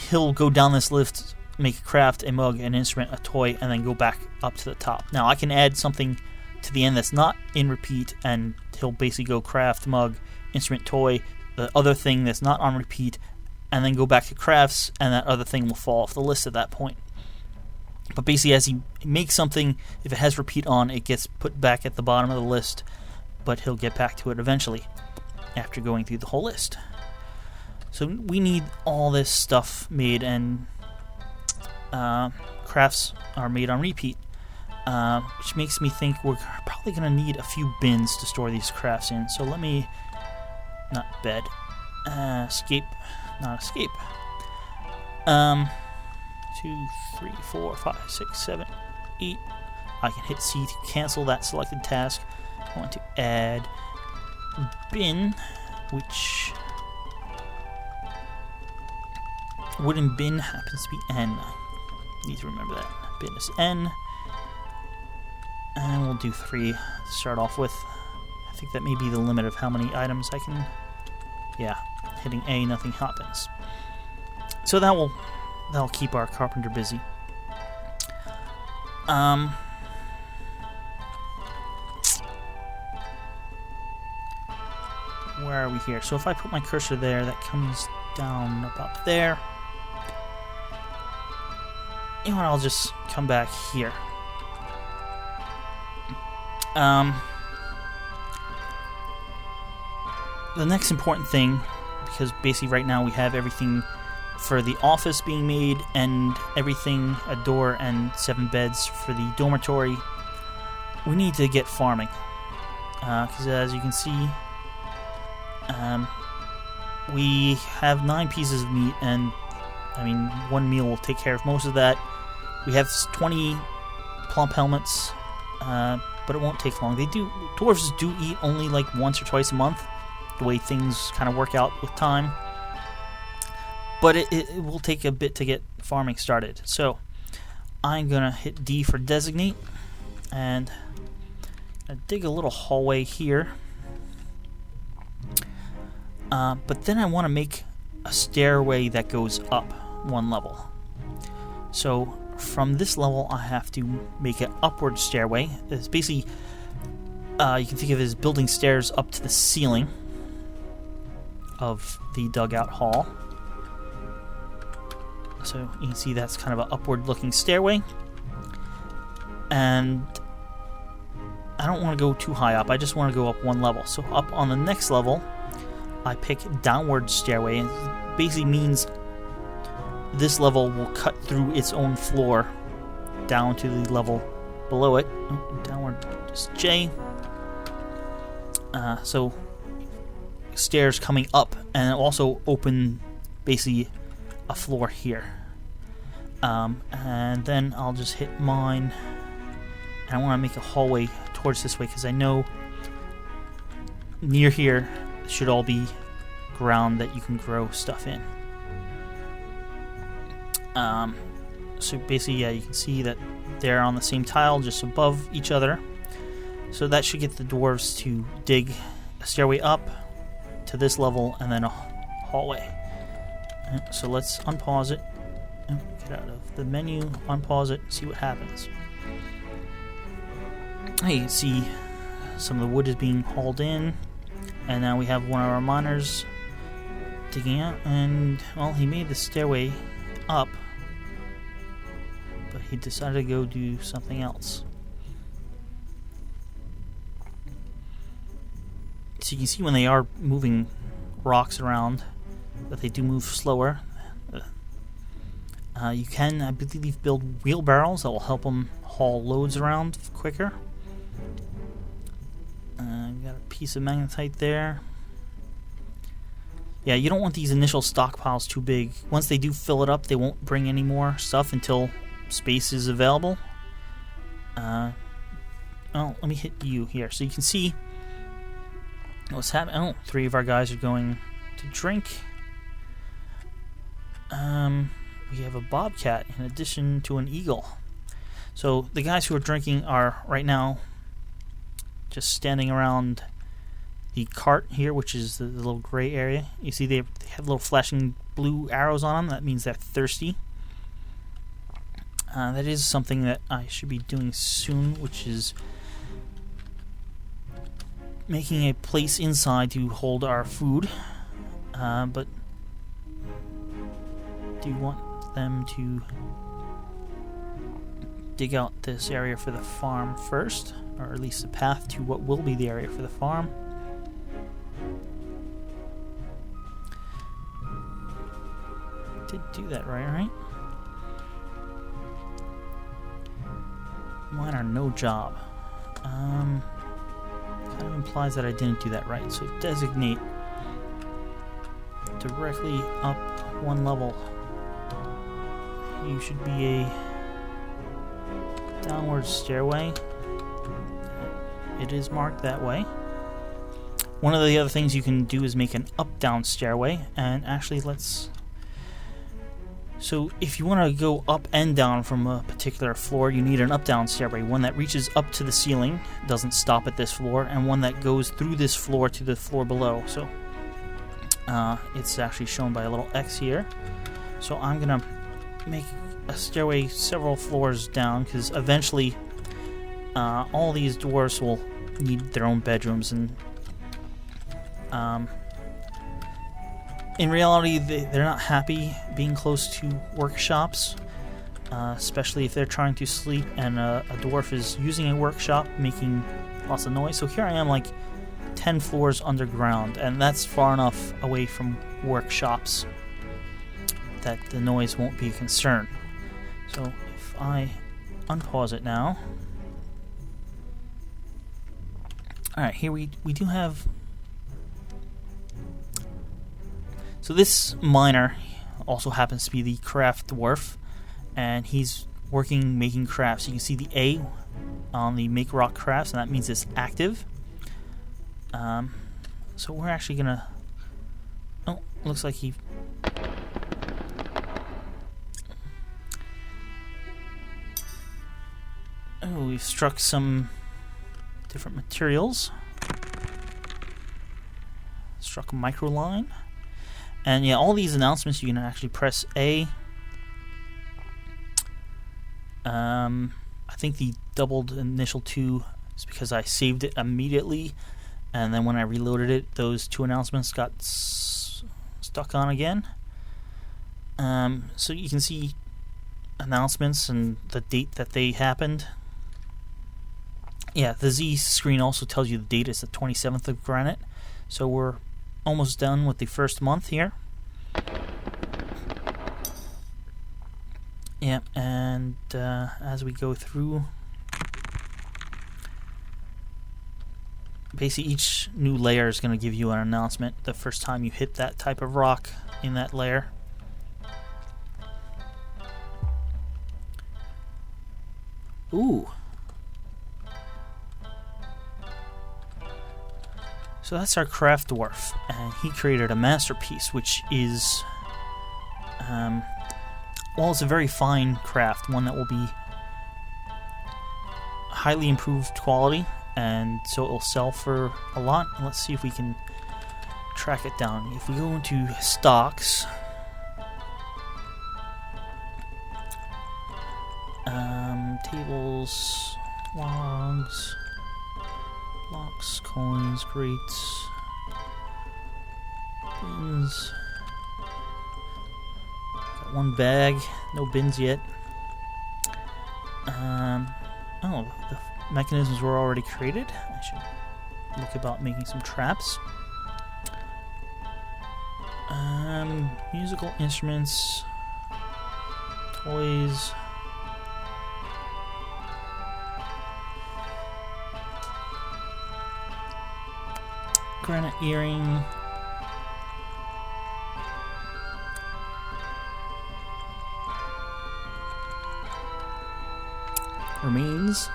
he'll go down this list, make a craft, a mug, an instrument, a toy, and then go back up to the top. Now, I can add something to the end that's not in repeat, and he'll basically go craft, mug, instrument, toy, the other thing that's not on repeat, and then go back to crafts, and that other thing will fall off the list at that point. But basically, as he makes something, if it has repeat on, it gets put back at the bottom of the list, but he'll get back to it eventually after going through the whole list. So we need all this stuff made, and crafts are made on repeat, which makes me think we're probably going to need a few bins to store these crafts in. So let me, not bed, escape, not escape. 2, 3, 4, 5, 6, 7, 8. I can hit C to cancel that selected task. I want to add bin, which wooden bin happens to be N. I need to remember that. Bin is N. And we'll do 3 to start off with. I think that may be the limit of how many items I can... Yeah, hitting A, nothing happens. So that'll keep our carpenter busy. Where are we here? So if I put my cursor there, that comes down about there. You know what, I'll just come back here. The next important thing, because basically right now we have everything for the office being made and everything, a door and 7 beds for the dormitory, we need to get farming. Because as you can see, we have 9 pieces of meat, and I mean, 1 meal will take care of most of that. We have 20 plump helmets, but it won't take long. Dwarves do eat only like once or twice a month, the way things kind of work out with time. But it will take a bit to get farming started. So I'm gonna hit D for designate, and I dig a little hallway here. But then I want to make a stairway that goes up 1 level. So from this level, I have to make an upward stairway. It's basically, you can think of it as building stairs up to the ceiling of the dugout hall. So you can see that's kind of an upward looking stairway. And I don't want to go too high up, I just want to go up 1 level. So up on the next level, I pick downward stairway, and it basically means this level will cut through its own floor down to the level below it. Downward is J. So stairs coming up, and also open basically a floor here. And then I'll just hit mine, and I want to make a hallway towards this way because I know near here should all be ground that you can grow stuff in. So basically, yeah, you can see that they're on the same tile just above each other. So that should get the dwarves to dig a stairway up to this level and then a hallway. So let's unpause it. Get out of the menu, unpause it, see what happens. You can see some of the wood is being hauled in. And now we have one of our miners digging out, and, well, he made the stairway up, but he decided to go do something else. So you can see when they are moving rocks around that they do move slower. You can, I believe, build wheelbarrows that will help them haul loads around quicker. Got a piece of magnetite there. Yeah, you don't want these initial stockpiles too big. Once they do fill it up, they won't bring any more stuff until space is available. Well, let me hit U here so you can see what's happening. Oh, 3 of our guys are going to drink. We have a bobcat in addition to an eagle. So the guys who are drinking are right now just standing around the cart here, which is the little gray area. You see they have little flashing blue arrows on them. That means they're thirsty. That is something that I should be doing soon, which is making a place inside to hold our food. But do you want them to dig out this area for the farm first, or at least the path to what will be the area for the farm? Did do that right? Minor, no job. Kind of implies that I didn't do that right. So designate directly up one level. You should be a downward stairway. It is marked that way. One of the other things you can do is make an up-down stairway, and actually so if you want to go up and down from a particular floor, you need an up-down stairway, one that reaches up to the ceiling, doesn't stop at this floor, and one that goes through this floor to the floor below. So it's actually shown by a little X here. So I'm gonna make a stairway several floors down, because eventually all these dwarfs will need their own bedrooms, and in reality they're not happy being close to workshops, especially if they're trying to sleep and a dwarf is using a workshop making lots of noise. So here I am, like 10 floors underground, and that's far enough away from workshops that the noise won't be a concern. So if I unpause it now, alright, here we do have... So this miner also happens to be the craft dwarf, and he's making crafts. You can see the A on the make rock crafts, and that means it's active. So we're actually gonna... Oh, looks like he... Oh, we've struck some different materials. Struck a micro line. And yeah, all these announcements you can actually press A. I think the doubled initial 2 is because I saved it immediately, and then when I reloaded it, those 2 announcements got stuck on again. So you can see announcements and the date that they happened. Yeah, the Z screen also tells you the date is the 27th of Granite. So we're almost done with the first month here. Yeah, and as we go through, basically each new layer is going to give you an announcement the first time you hit that type of rock in that layer. Ooh. So that's our craft dwarf, and he created a masterpiece, which is, well, it's a very fine craft, one that will be highly improved quality, and so it will sell for a lot. Let's see if we can track it down. If we go into stocks, tables, logs, blocks, coins, crates, bins. Got one bag, no bins yet. Oh, the mechanisms were already created. I should look about making some traps. Musical instruments, toys. Granite earring. Remains.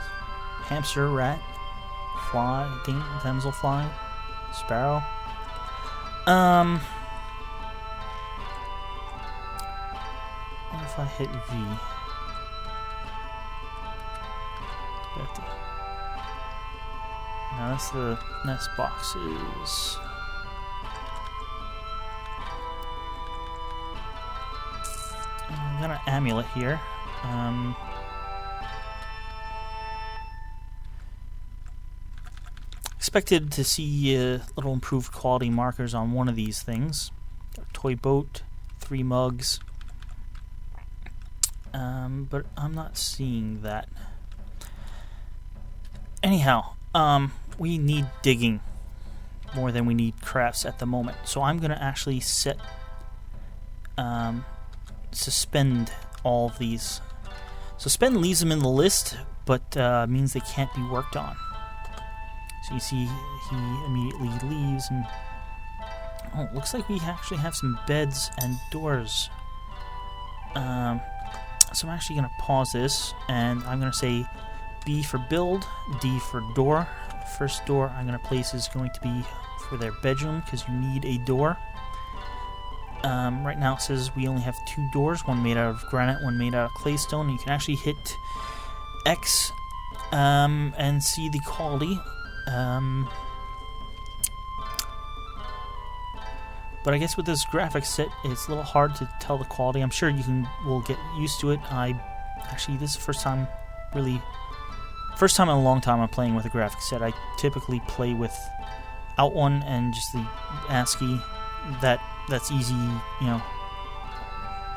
Hamster, rat, fly, damselfly, sparrow. What if I hit V? Now that's the nest boxes. I've got an amulet here. Expected to see little improved quality markers on one of these things. Got a toy boat, 3 mugs. But I'm not seeing that. Anyhow, we need digging more than we need crafts at the moment. So I'm going to actually set suspend all of these. Suspend leaves them in the list, but means they can't be worked on. So you see he immediately leaves, and oh, it looks like we actually have some beds and doors. So I'm actually going to pause this, and I'm going to say B for build, D for door. First door I'm going to place is going to be for their bedroom, because you need a door. Right now it says we only have 2 doors, one made out of granite, one made out of claystone. You can actually hit X and see the quality. But I guess with this graphics set, it's a little hard to tell the quality. I'm sure will get used to it. Actually, this is the first time in a long time I'm playing with a graphics set. I typically play without one and just the ASCII. That's easy,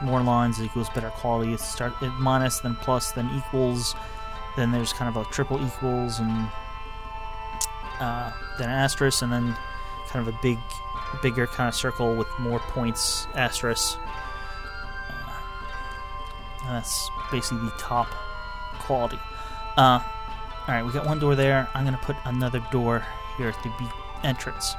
more lines equals better quality. It's start at minus, then plus, then equals, then there's kind of a triple equals, and then an asterisk, and then kind of a bigger kind of circle with more points, asterisk. And that's basically the top quality. Alright, we got one door there. I'm going to put another door here at the entrance.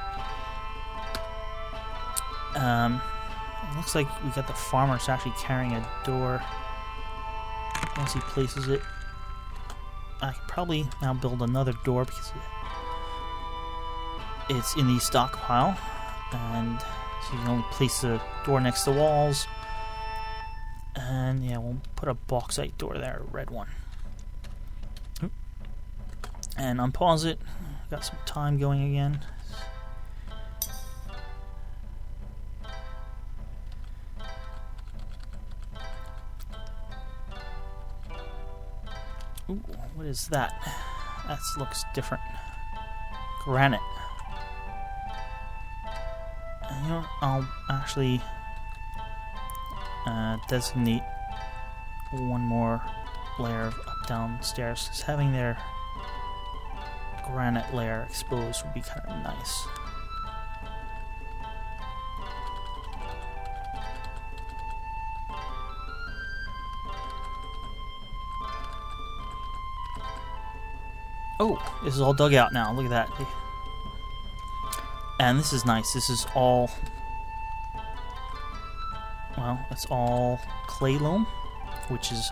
It looks like we got the farmer's actually carrying a door. Once he places it, I can probably now build another door because it's in the stockpile. And so you can only place the door next to the walls. And yeah, we'll put a bauxite door there, a red one. And unpause it. Got some time going again. Ooh, what is that? That looks different. Granite. And, I'll actually designate one more layer of up-down stairs, because having their granite layer exposed would be kind of nice. Oh, this is all dug out now. Look at that. And this is nice. This is all... well, it's all clay loam, which is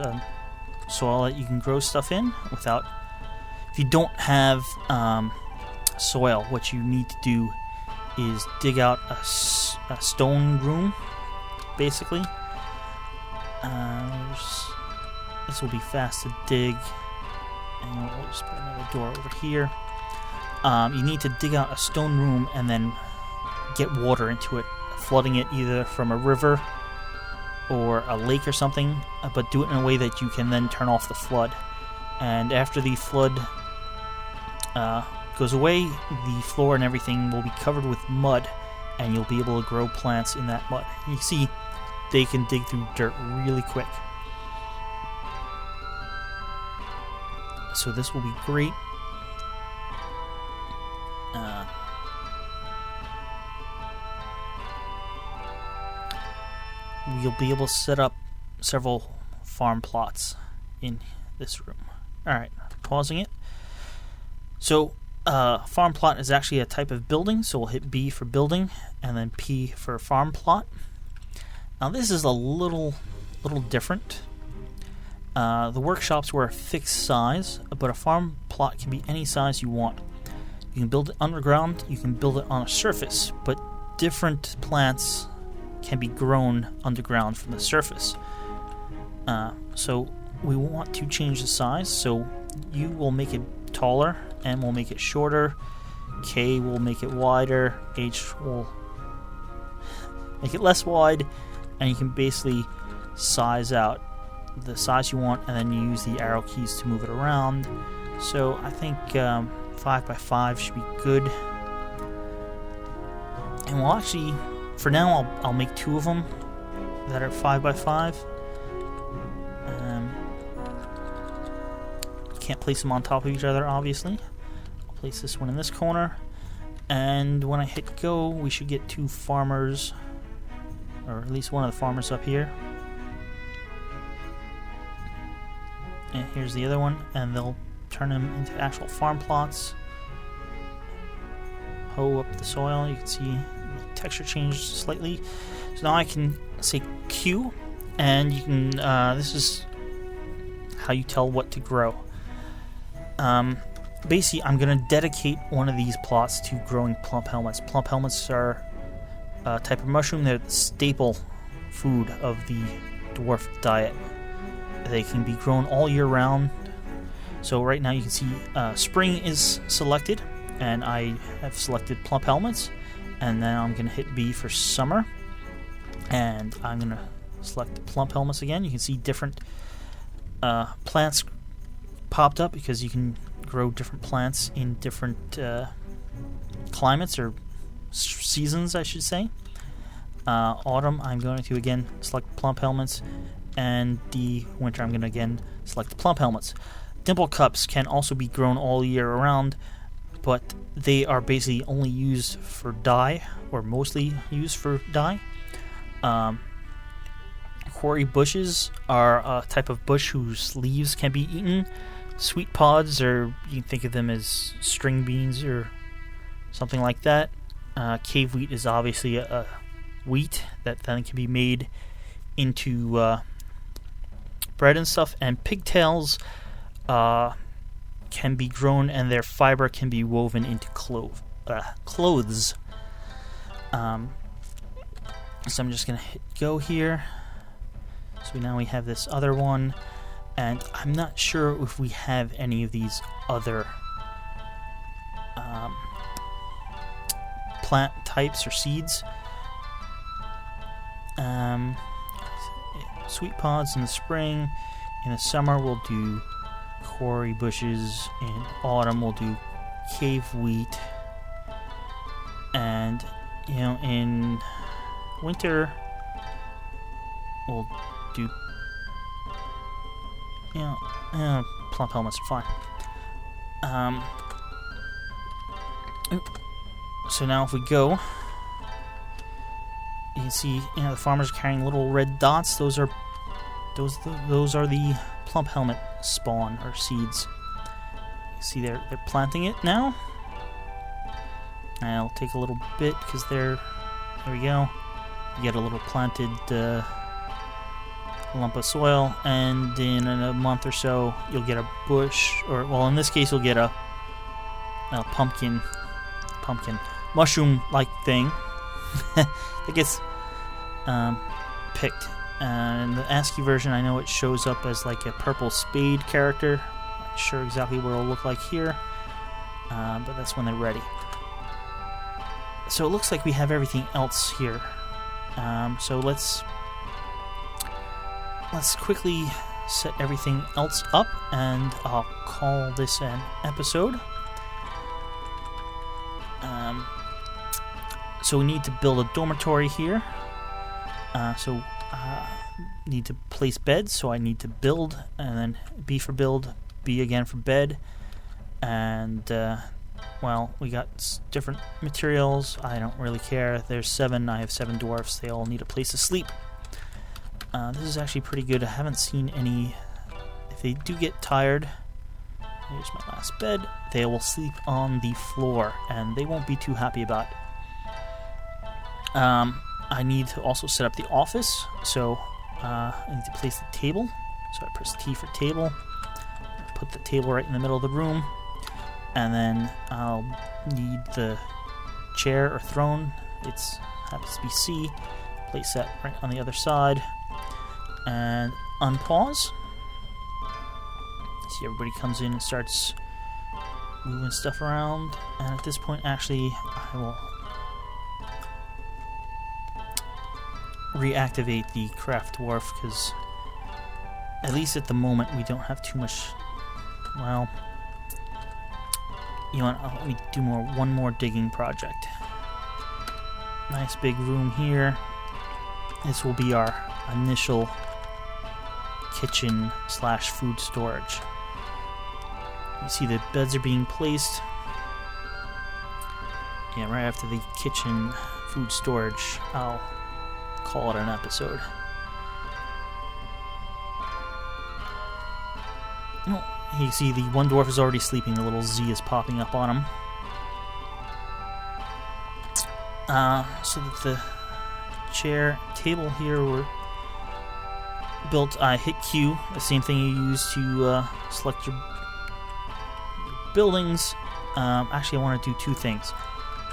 soil that you can grow stuff in without... if you don't have soil, what you need to do is dig out a stone room, basically. This will be fast to dig. And we'll just put another door over here. You need to dig out a stone room and then get water into it, flooding it either from a river or a lake or something, but do it in a way that you can then turn off the flood. And after the flood goes away, the floor and everything will be covered with mud, and you'll be able to grow plants in that mud. You see, they can dig through dirt really quick. So this will be great. You'll be able to set up several farm plots in this room. Alright, pausing it. So, farm plot is actually a type of building, so we'll hit B for building, and then P for farm plot. Now this is a little different. The workshops were a fixed size, but a farm plot can be any size you want. You can build it underground, you can build it on a surface, but different plants can be grown underground from the surface. So we want to change the size, so U will make it taller, M will make it shorter, K will make it wider, H will make it less wide, and you can basically size out the size you want, and then you use the arrow keys to move it around. So I think 5x5 should be good. And we'll actually, for now, I'll make 2 of them that are 5x5. Can't place them on top of each other, obviously. I'll place this one in this corner, and when I hit go, we should get 2 farmers, or at least one of the farmers up here. And here's the other one, and they'll turn them into actual farm plots. Hoe up the soil. You can see the texture changed slightly. So now I can say Q, and you can. This is how you tell what to grow. Basically, I'm going to dedicate one of these plots to growing plump helmets. Plump helmets are a type of mushroom. They're the staple food of the dwarf diet. They can be grown all year round. So right now you can see spring is selected, and I have selected plump helmets. And then I'm going to hit B for summer, and I'm going to select the plump helmets again. You can see different plants popped up because you can grow different plants in different climates or seasons, I should say. Autumn, I'm going to again select plump helmets, and the winter, I'm going to again select the plump helmets. Dimple cups can also be grown all year around, but they are basically only used for dye, or mostly used for dye. Quarry bushes are a type of bush whose leaves can be eaten. Sweet pods, or you can think of them as string beans or something like that. Cave wheat is obviously a wheat that then can be made into bread and stuff. And pigtails can be grown, and their fiber can be woven into clothes. So I'm just going to hit go here. So now we have this other one. And I'm not sure if we have any of these other plant types or seeds. Sweet pods in the spring. In the summer, we'll do quarry bushes. In autumn, we'll do cave wheat. And, in winter, we'll do plump helmets are fine. So now if we go, you can see the farmers are carrying little red dots. Those are the plump helmet spawn or seeds. You see they're planting it now. And it'll take a little bit because there we go. You get a little planted lump of soil, and in a month or so you'll get a bush, or well, in this case you'll get a pumpkin mushroom like thing that gets picked. In the ASCII version, I know it shows up as like a purple spade character. Not sure exactly what it'll look like here, but that's when they're ready. So it looks like we have everything else here. So let's quickly set everything else up, and I'll call this an episode. So we need to build a dormitory here. Need to place beds, so I need to build, and then B for build, B again for bed. And we got different materials. I don't really care. There's 7. I have 7 dwarfs. They all need a place to sleep. This is actually pretty good. I haven't seen any. If they do get tired, here's my last bed. They will sleep on the floor, and they won't be too happy about it. I need to also set up the office, so I need to place the table. So I press T for table. Put the table right in the middle of the room, and then I'll need the chair or throne. It happens to be C. Place that right on the other side. And unpause. See, everybody comes in and starts moving stuff around. And at this point, actually, I will reactivate the craft dwarf, because at least at the moment we don't have too much. Well, let me do one more digging project. Nice big room here. This will be our initial kitchen / food storage. You see the beds are being placed. Yeah, right after the kitchen food storage, I'll call it an episode. Oh, you see the one dwarf is already sleeping. The little Z is popping up on him. So that the chair table here were built, I hit Q, the same thing you use to select your buildings. Actually, I want to do two things.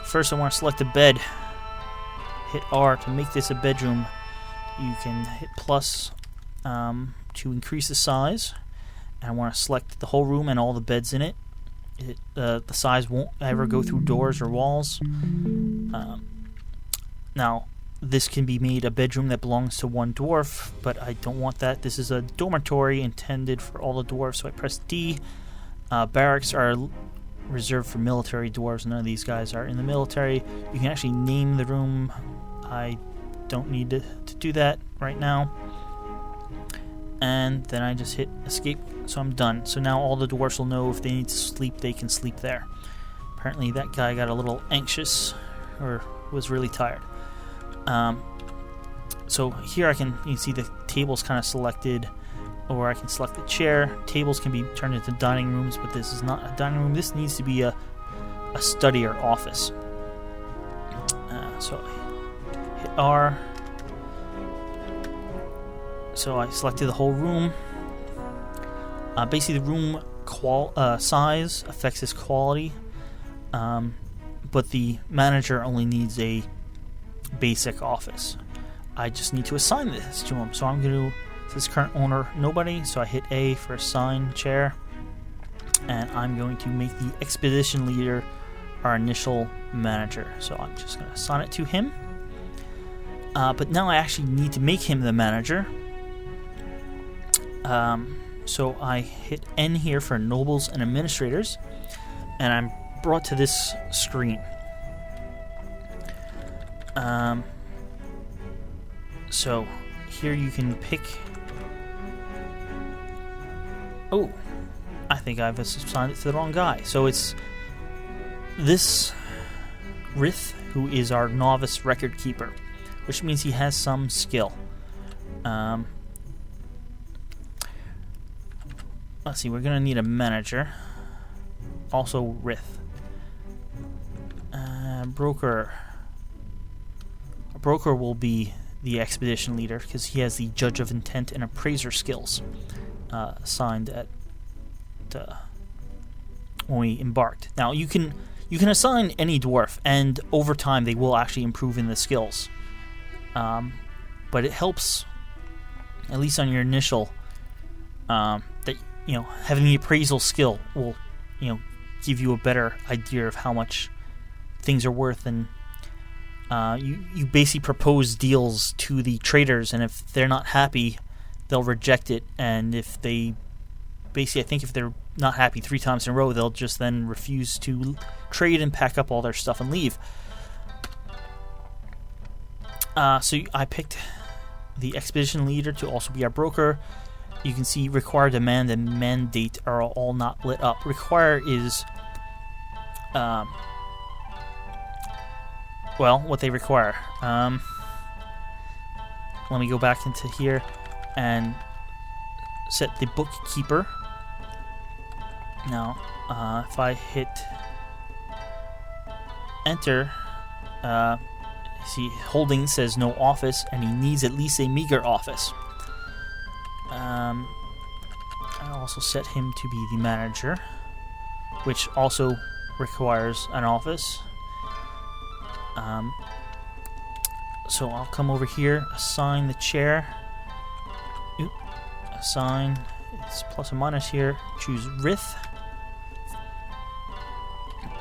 First, I want to select a bed. Hit R to make this a bedroom. You can hit plus to increase the size. And I want to select the whole room and all the beds in it. The size won't ever go through doors or walls. Now, this can be made a bedroom that belongs to one dwarf, but I don't want that. This is a dormitory intended for all the dwarves, so I press D. Barracks are reserved for military dwarves. None of these guys are in the military. You can actually name the room. I don't need to do that right now. And then I just hit escape, so I'm done. So now all the dwarfs will know if they need to sleep, they can sleep there. Apparently that guy got a little anxious, or was really tired. So here you can see the tables kind of selected, or I can select the chair. Tables can be turned into dining rooms, but this is not a dining room. This needs to be a study or office. So I hit R. So I selected the whole room. Basically, the room size affects its quality, but the manager only needs a basic office. I just need to assign this to him. So I'm going to, this current owner, nobody, so I hit A for assign chair, and I'm going to make the expedition leader our initial manager. So I'm just going to assign it to him. But now I actually need to make him the manager. So I hit N here for nobles and administrators, and I'm brought to this screen. So here you can pick. Oh, I think I've assigned it to the wrong guy. So it's this Rith, who is our novice record keeper, which means he has some skill. Let's see, we're going to need a manager. Also Rith. Broker. A broker will be the expedition leader because he has the judge of intent and appraiser skills assigned at when we embarked. Now you can assign any dwarf, and over time they will actually improve in the skills. But it helps, at least on your initial, that having the appraisal skill will give you a better idea of how much things are worth, and you basically propose deals to the traders, and if they're not happy, they'll reject it. And if they I think if they're not happy 3 times in a row, they'll just then refuse to trade and pack up all their stuff and leave. So I picked the expedition leader to also be our broker. You can see require, demand, and mandate are all not lit up. Require is what they require. Let me go back into here and set the bookkeeper. Now, if I hit enter, see holding says no office, and he needs at least a meager office. I also set him to be the manager, which also requires an office. So I'll come over here, assign the chair. Assign, it's plus and minus here. Choose Rith.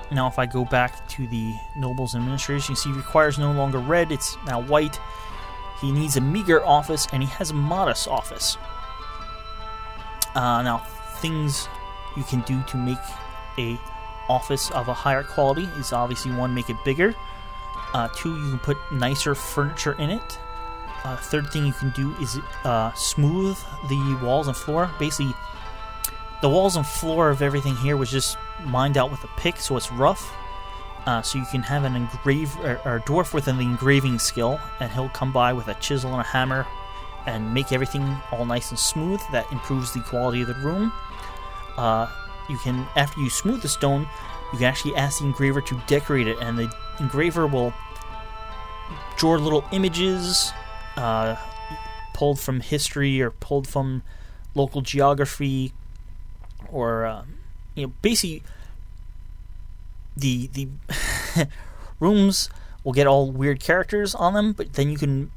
Now if I go back to the nobles and administrators, you see requires no longer red, it's now white. He needs a meager office, and he has a modest office. Now, things you can do to make a office of a higher quality is obviously 1, make it bigger. 2, you can put nicer furniture in it. Third thing you can do is smooth the walls and floor. Basically, the walls and floor of everything here was just mined out with a pick, so it's rough. So you can have an or a dwarf with an engraving skill, and he'll come by with a chisel and a hammer and make everything all nice and smooth. That improves the quality of the room. you can, after you smooth the stone, you can actually ask the engraver to decorate it, and the engraver will draw little images pulled from history or pulled from local geography, or basically the rooms will get all weird characters on them, but then you can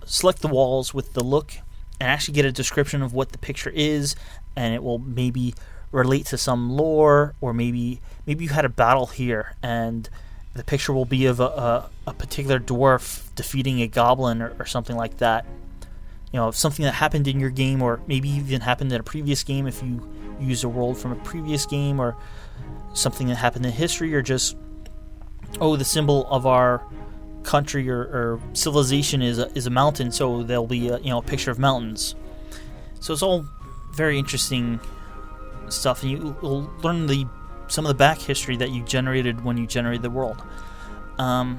select the walls with the look and actually get a description of what the picture is, and it will maybe relate to some lore, or maybe you had a battle here and the picture will be of a particular dwarf defeating a goblin or something like that. Something that happened in your game, or maybe even happened in a previous game if you use a world from a previous game, or something that happened in history, or just the symbol of our country or civilization is a mountain, so there'll be a picture of mountains. So it's all very interesting stuff, and you'll learn some of the back history that you generated when you generated the world. But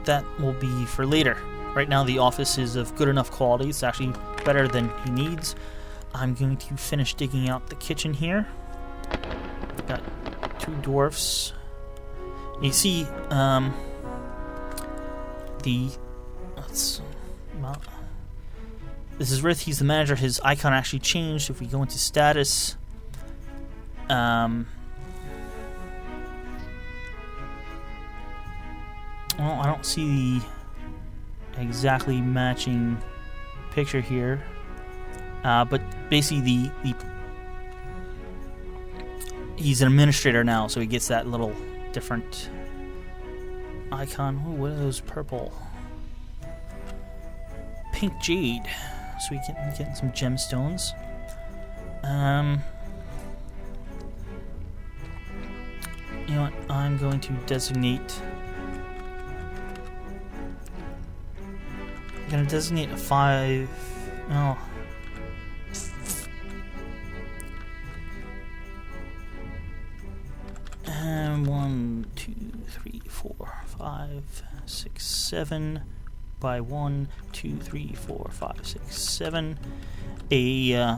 that will be for later. Right now the office is of good enough quality. It's actually better than he needs. I'm going to finish digging out the kitchen here. Got 2 dwarfs. You see, this is Rith. He's the manager. His icon actually changed. If we go into status, well, I don't see the exactly matching picture here, but basically he's an administrator now, so he gets that little different icon. Ooh, what are those purple? Pink jade. So we can get some gemstones. You know what? I'm going to designate. I'm going to designate a 5. Oh. And 1, 2, 3, 4, 5, 6, 7. By 1, 2, 3, 4, 5, 6, 7. A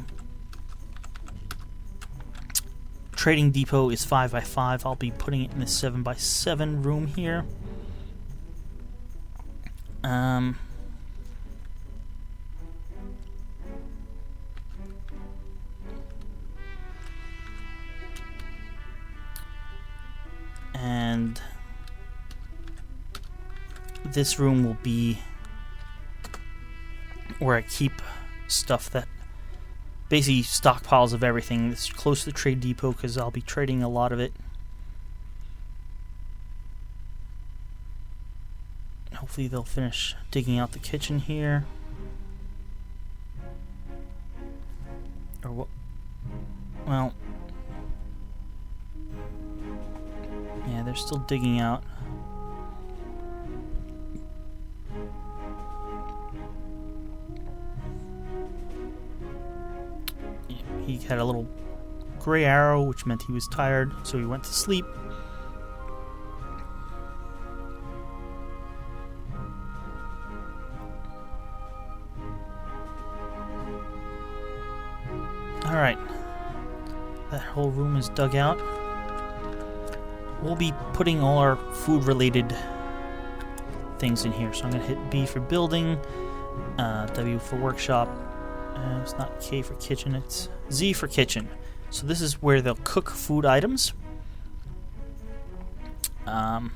trading depot is 5 by 5. I'll be putting it in the 7 by 7 room here. And this room will be where I keep stuff that basically stockpiles of everything. It's close to the trade depot because I'll be trading a lot of it. Hopefully they'll finish digging out the kitchen here. Or what? Well, yeah, they're still digging out. He had a little gray arrow, which meant he was tired, so he went to sleep. Alright. That whole room is dug out. We'll be putting all our food-related things in here. So I'm going to hit B for building, W for workshop. It's not K for kitchen, it's Z for kitchen. So this is where they'll cook food items. So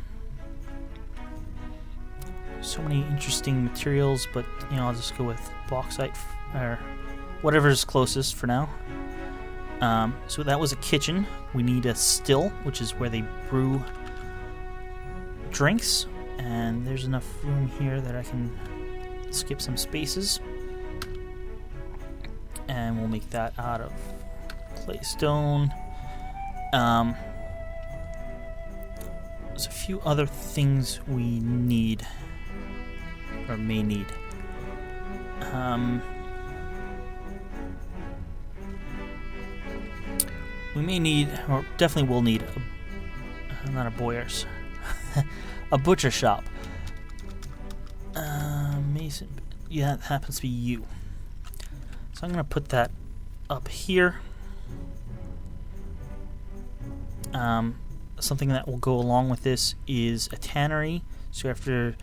many interesting materials, but I'll just go with bauxite or whatever's closest for now. So that was a kitchen. We need a still, which is where they brew drinks. And there's enough room here that I can skip some spaces. And we'll make that out of clay stone. There's a few other things we need, or may need. We may need, or definitely will need, not a boyer's, a butcher shop. Mason, yeah, it happens to be you. So I'm going to put that up here. Something that will go along with this is a tannery. So after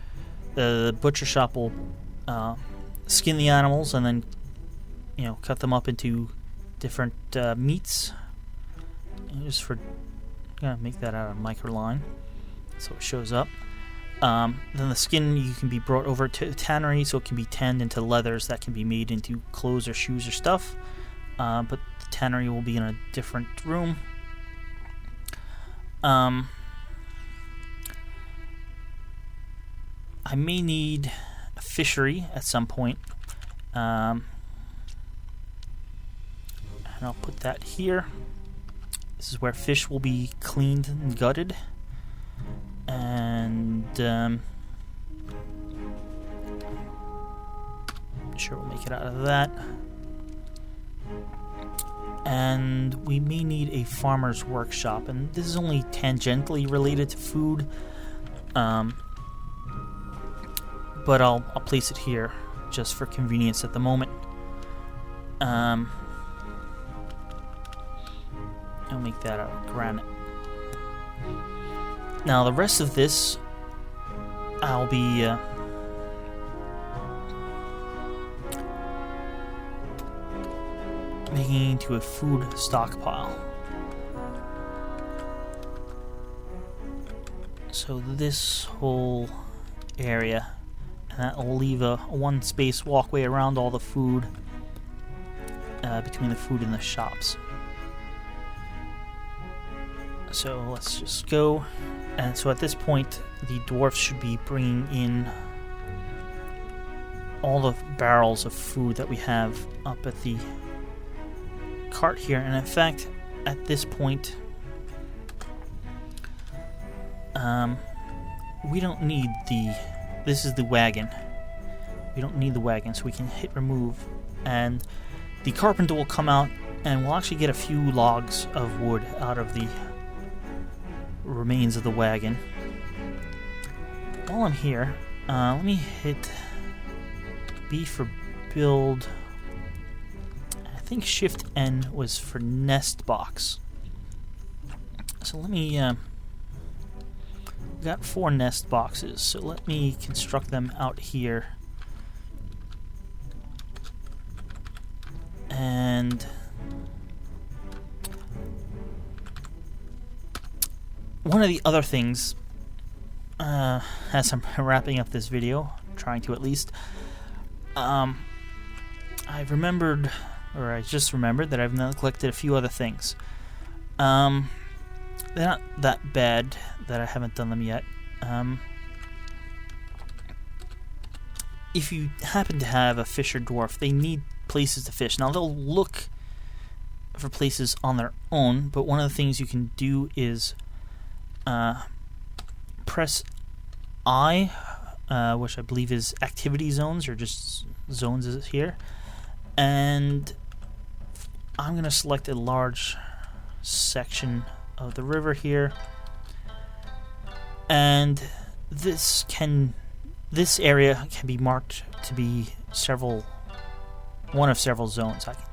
the butcher shop will skin the animals and then, cut them up into different meats. And just for, gonna make that out of microline so it shows up. Then the skin you can be brought over to the tannery so it can be tanned into leathers that can be made into clothes or shoes or stuff. But the tannery will be in a different room. I may need a fishery at some point. And I'll put that here. This is where fish will be cleaned and gutted. And sure we'll make it out of that. And we may need a farmer's workshop, and this is only tangentially related to food, but I'll place it here just for convenience at the moment. I'll make that out of granite. Now the rest of this I'll be making into a food stockpile. So this whole area, and that will leave a one space walkway around all the food, between the food and the shops. So let's just go. And so at this point the dwarfs should be bringing in all the barrels of food that we have up at the cart here, and in fact at this point we don't need this is the wagon. We don't need the wagon, so we can hit remove, and the carpenter will come out and we'll actually get a few logs of wood out of the remains of the wagon. While I'm here, let me hit B for build. I think Shift N was for nest box. So let me we got 4 nest boxes, so let me construct them out here. And one of the other things, as I'm wrapping up this video, trying to at least, I just remembered that I've neglected a few other things. They're not that bad that I haven't done them yet. If you happen to have a fisher dwarf, they need places to fish. Now they'll look for places on their own, but one of the things you can do is press I, which I believe is activity zones, or just zones is here, and I'm going to select a large section of the river here, and this area can be marked to be one of several zones. I can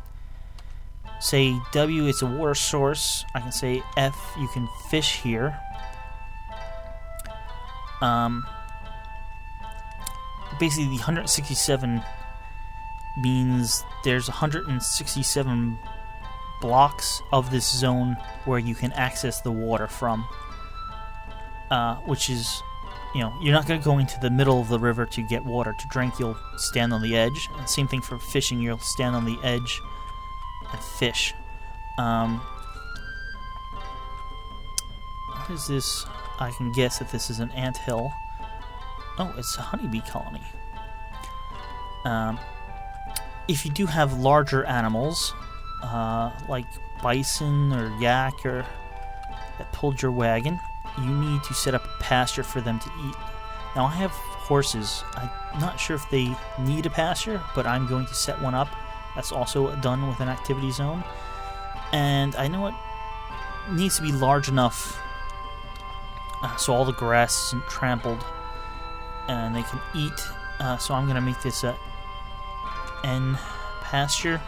say W, it's a water source. I can say F, you can fish here. Basically the 167 means there's 167 blocks of this zone where you can access the water from, which is, you're not going to go into the middle of the river to get water to drink. You'll stand on the edge. And same thing for fishing. You'll stand on the edge and fish. What is this? I can guess that this is an anthill. Oh, it's a honeybee colony. If you do have larger animals, like bison or yak or that pulled your wagon, you need to set up a pasture for them to eat. Now I have horses. I'm not sure if they need a pasture, but I'm going to set one up. That's also done with an activity zone. And I know it needs to be large enough so all the grass isn't trampled and they can eat. So I'm going to make this a N pasture.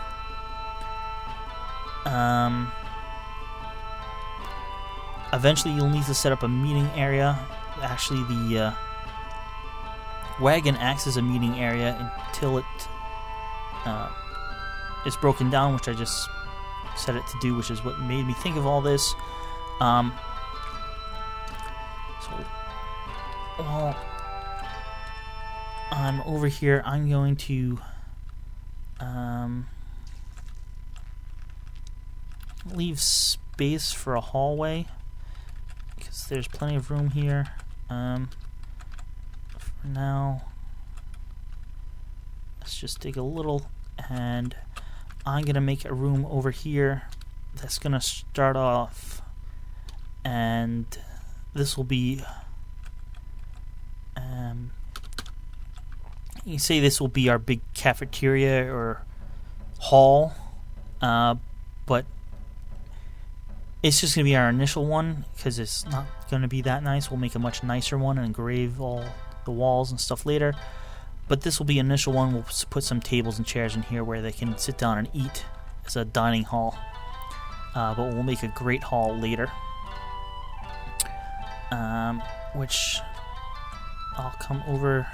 Eventually, you'll need to set up a meeting area. Actually, the wagon acts as a meeting area until it is broken down, which I just set it to do, which is what made me think of all this. While I'm over here, I'm going to leave space for a hallway because there's plenty of room here. For now, let's just dig a little, and I'm gonna make a room over here that's gonna start off, and this will be you can say this will be our big cafeteria or hall, but it's just going to be our initial one because it's not going to be that nice. We'll make a much nicer one and engrave all the walls and stuff later. But this will be an initial one. We'll put some tables and chairs in here where they can sit down and eat as a dining hall. But we'll make a great hall later, which I'll come over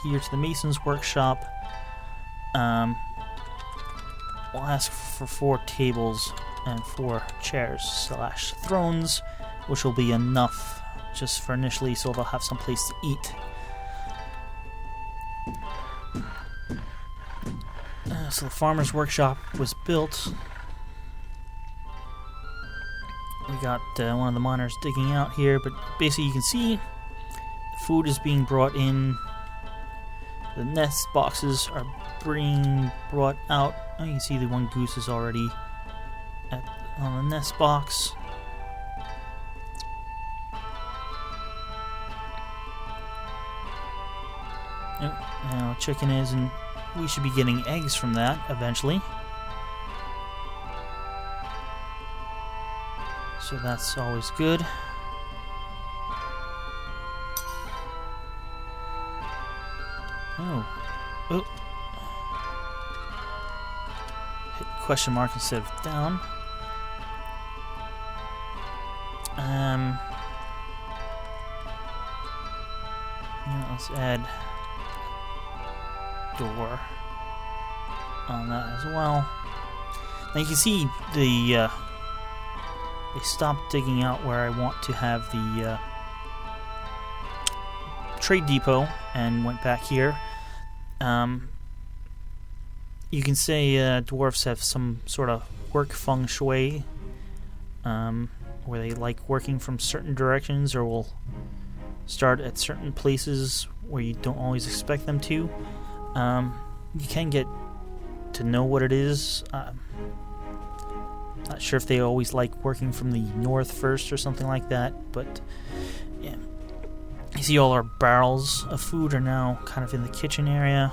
here to the mason's workshop. We'll ask for 4 tables and 4 chairs / thrones, which will be enough just for initially, so they'll have some place to eat. So the farmer's workshop was built. We got one of the miners digging out here, but basically you can see the food is being brought in. The nest boxes are being brought out. Oh, you can see the one goose is already on the nest box. Now chicken is, and we should be getting eggs from that eventually. So that's always good. Oh. Hit question mark instead of down. Let's add door on that as well. Now you can see they stopped digging out where I want to have the trade depot and went back here. You can say dwarfs have some sort of work feng shui, where they like working from certain directions or will start at certain places where you don't always expect them to. You can get to know what it is. Not sure if they always like working from the north first or something like that, but yeah. You see all our barrels of food are now kind of in the kitchen area.